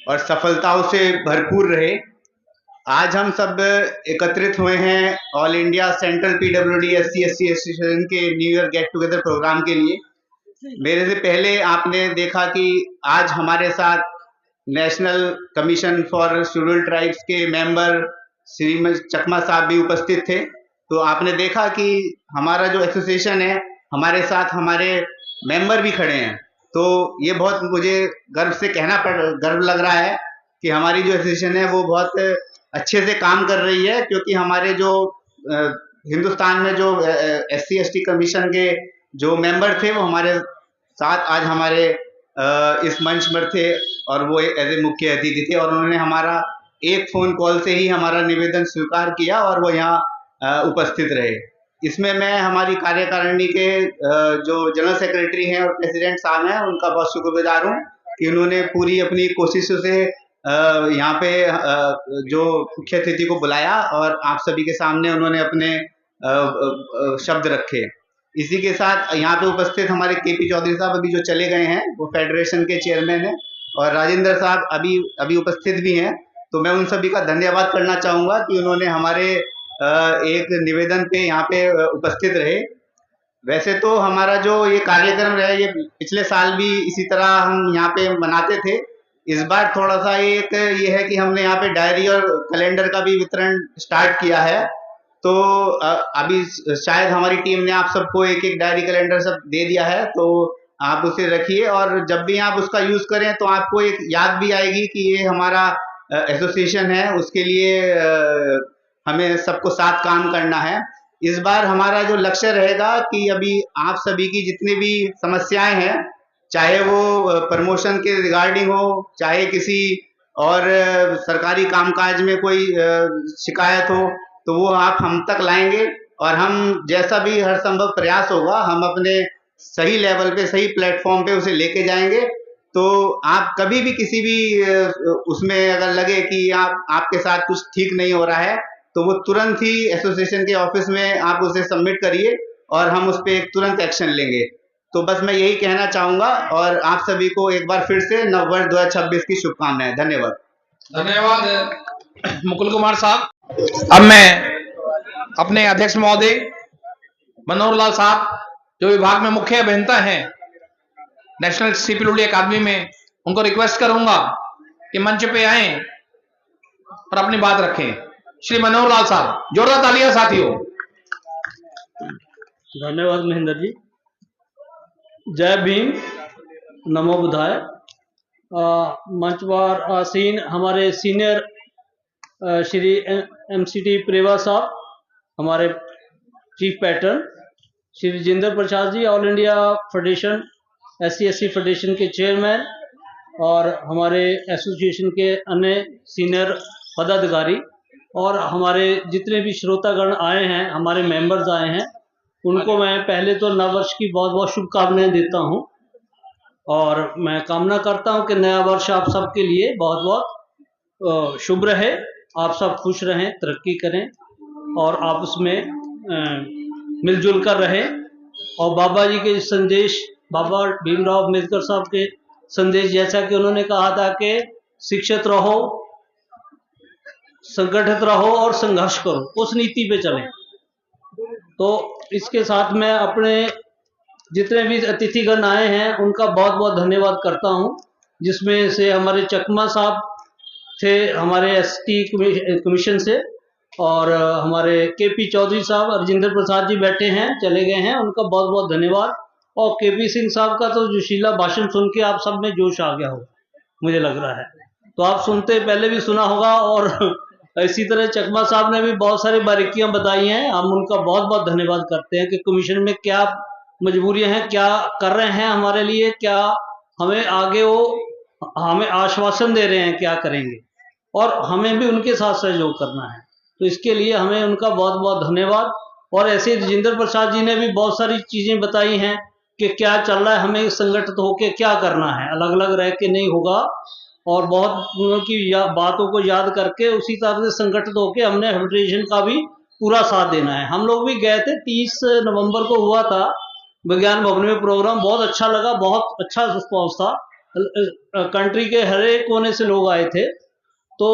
और सफलताओं से भरपूर रहे। आज हम सब एकत्रित हुए हैं all India central PWD SC/ST association के new year get together programme के लिए। मेरे से पहले आपने देखा कि आज हमारे साथ national commission for scheduled tribes के मेंबर श्रीमती चकमा साहब भी उपस्थित थे। तो आपने देखा कि हमारा जो एसोसिएशन है, हमारे साथ हमारे मेंबर भी खड़े हैं। तो ये बहुत मुझे गर्व लग रहा है कि हमारी जो एसोसिएशन है वो बहुत अच्छे से काम कर रही है, क्योंकि हमारे जो हिंदुस्तान में जो SC/ST कमीशन के जो मेंबर थे वो हमारे साथ आज हमारे इस मंच पर थे और वो एज ए मुख्य अतिथि थे और उन्होंने हमारा एक फोन कॉल से ही हमारा निवेदन स्वीकार किया और वो यहाँ उपस्थित रहे। इसमें मैं हमारी कार्यकारिणी के जो जनरल सेक्रेटरी हैं और प्रेसिडेंट साहब हैं उनका बहुत शुक्रगुजार हूँ कि उन्होंने पूरी अपनी कोशिशों से यहाँ पे जो मुख्य अतिथि को बुलाया और आप सभी के सामने उन्होंने अपने शब्द रखे। इसी के साथ यहाँ पे उपस्थित हमारे KP चौधरी साहब अभी जो चले गए हैं, वो फेडरेशन के चेयरमैन हैं, और राजेंद्र साहब अभी उपस्थित भी हैं। तो मैं उन सभी का धन्यवाद करना चाहूँगा कि उन्होंने हमारे एक निवेदन पे यहाँ पे उपस्थित रहे। वैसे तो हमारा जो ये कार्यक्रम रहा है, ये पिछले साल भी इसी तरह हम यहाँ पे मनाते थे। इस बार थोड़ा सा ये है कि हमने यहाँ पे डायरी और कैलेंडर का भी वितरण स्टार्ट किया है। तो अभी शायद हमारी टीम ने आप सबको एक एक डायरी कैलेंडर सब दे दिया है, तो आप उसे रखिए और जब भी आप उसका यूज करें तो आपको एक याद भी आएगी कि ये हमारा एसोसिएशन है, उसके लिए हमें सबको साथ काम करना है। इस बार हमारा जो लक्ष्य रहेगा कि अभी आप सभी की जितनी भी समस्याएं हैं, चाहे वो प्रमोशन के रिगार्डिंग हो, चाहे किसी और सरकारी कामकाज में कोई शिकायत हो, तो वो आप हम तक लाएंगे और हम जैसा भी हर संभव प्रयास होगा हम अपने सही लेवल पे, सही प्लेटफॉर्म पे उसे लेके जाएंगे। तो आप कभी भी किसी भी उसमें अगर लगे कि आपके साथ कुछ ठीक नहीं हो रहा है, तो वो तुरंत ही एसोसिएशन के ऑफिस में आप उसे सबमिट करिए और हम उस पर तुरंत एक्शन लेंगे। तो बस मैं यही कहना चाहूंगा और आप सभी को एक बार फिर से नववर्ष 2026 की शुभकामनाएं। धन्यवाद। धन्यवाद मुकुल कुमार साहब। अब मैं अपने अध्यक्ष महोदय मनोहर लाल साहब जो विभाग में मुख्य अभियंता हैं नेशनल सीपीडब्ल्यूडी अकादमी में, उनको रिक्वेस्ट करूंगा कि मंच पे आए और अपनी बात रखें। श्री मनोहर लाल साहब, जोरदार तालियां साथियों। धन्यवाद महेंद्र जी। जय भीम, नमो बुद्धाय। मंच पर आसीन हमारे सीनियर श्री एमसीटी प्रेवा साहब, हमारे chief patron Shri Jitendra Prasad ji, all India federation SC/SC federation के चेयरमैन, और हमारे एसोसिएशन के अन्य सीनियर पदाधिकारी, और हमारे जितने भी श्रोतागण आए हैं, हमारे मेंबर्स आए हैं, उनको मैं पहले तो नव वर्ष की बहुत बहुत शुभकामनाएं देता हूं। और मैं कामना करता हूं कि नया वर्ष आप सबके लिए बहुत बहुत शुभ रहे, आप सब खुश रहें, तरक्की करें और आपस में मिलजुल कर रहें। और बाबा जी के संदेश, बाबा भीमराव अम्बेडकर साहब के संदेश, जैसा कि उन्होंने कहा था कि शिक्षित रहो, संगठित रहो और संघर्ष करो, उस नीति पे चलें। तो इसके साथ मैं अपने जितने भी अतिथिगण आए हैं उनका बहुत बहुत धन्यवाद करता हूं, जिसमें से हमारे चकमा साहब थे हमारे ST कमीशन से, और हमारे KP चौधरी साहब, राजेंद्र प्रसाद जी बैठे हैं, चले गए हैं, उनका बहुत बहुत धन्यवाद। और KP सिंह साहब का तो जोशीला भाषण सुन के आप सब में जोश आ गया हो, मुझे लग रहा है। तो आप सुनते पहले भी सुना होगा, और इसी तरह चकमा साहब ने भी बहुत सारी बारीकियां बताई हैं। हम उनका बहुत बहुत धन्यवाद करते हैं कि कमीशन में क्या मजबूरियां हैं, क्या कर रहे हैं हमारे लिए, क्या हमें आगे वो हमें आश्वासन दे रहे हैं क्या करेंगे, और हमें भी उनके साथ सहयोग करना है। तो इसके लिए हमें उनका बहुत बहुत धन्यवाद। और ऐसे राजेंद्र प्रसाद जी ने भी बहुत सारी चीज़ें बताई हैं कि क्या चल रहा है, हमें संगठित होकर क्या करना है, अलग अलग रह के नहीं होगा। और बहुत उनकी बातों को याद करके उसी तरह से संगठित होकर हमने फेडरेशन का भी पूरा साथ देना है। हम लोग भी गए थे, 30 नवंबर को हुआ था विज्ञान भवन में प्रोग्राम, बहुत अच्छा लगा, बहुत अच्छा रिस्पॉन्स था। कंट्री के हर एक कोने से लोग आए थे। तो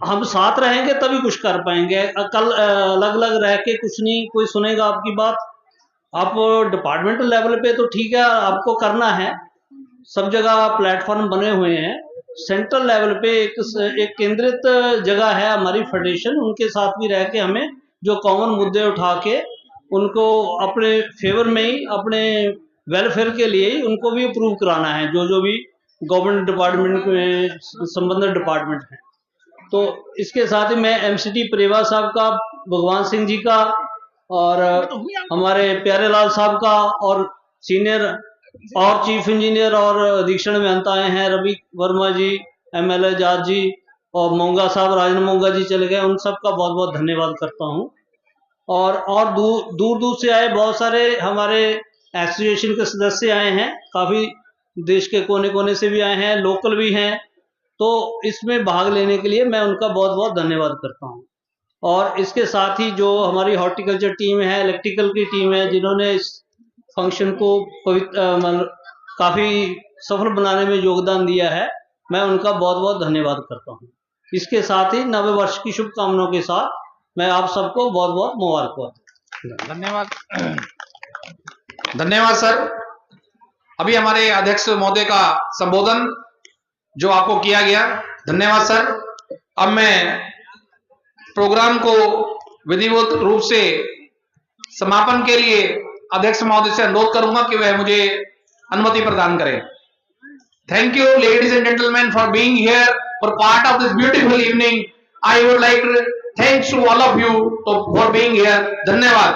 हम साथ रहेंगे तभी कुछ कर पाएंगे, कल अलग अलग रह के कुछ नहीं कोई सुनेगा आपकी बात। आप डिपार्टमेंटल लेवल पे तो ठीक है, आपको करना है, सब जगह प्लेटफॉर्म बने हुए हैं। सेंट्रल लेवल पे एक केंद्रित जगह है हमारी फेडरेशन, उनके साथ भी रह के हमें जो कॉमन मुद्दे उठा के उनको अपने फेवर में ही, अपने वेलफेयर के लिए ही उनको भी अप्रूव कराना है, जो भी गवर्नमेंट डिपार्टमेंट में संबंधित डिपार्टमेंट हैं। तो इसके साथ ही मैं MCT प्रेवा साहब का, भगवान सिंह जी का, और हमारे प्यारे लाल साहब का, और सीनियर और चीफ इंजीनियर और अधीक्षण में अंत आए हैं रवि वर्मा जी, MLA जाट जी, और मोंगा साहब, राजन मोंगा जी चले गए, उन सब का बहुत बहुत धन्यवाद करता हूँ। और दूर दूर से आए बहुत सारे हमारे एसोसिएशन के सदस्य आए हैं, काफ़ी देश के कोने कोने से भी आए हैं, लोकल भी हैं। तो इसमें भाग लेने के लिए मैं उनका बहुत बहुत धन्यवाद करता हूँ। और इसके साथ ही जो हमारी हॉर्टिकल्चर टीम है, इलेक्ट्रिकल की टीम है, जिन्होंने इस फंक्शन को काफ़ी सफल बनाने में योगदान दिया है, मैं उनका बहुत बहुत धन्यवाद करता हूँ। इसके साथ ही नवे वर्ष की शुभकामनाओं के साथ मैं आप सबको बहुत बहुत मुबारकबाद। धन्यवाद सर। अभी हमारे अध्यक्ष महोदय का संबोधन जो आपको किया गया, धन्यवाद सर। अब मैं प्रोग्राम को विधिवत रूप से समापन के लिए अध्यक्ष महोदय से अनुरोध करूंगा कि वह मुझे अनुमति प्रदान करें। Thank you, ladies and gentlemen, for being here for part of this beautiful evening. I would like to thanks to all of you for being here. धन्यवाद।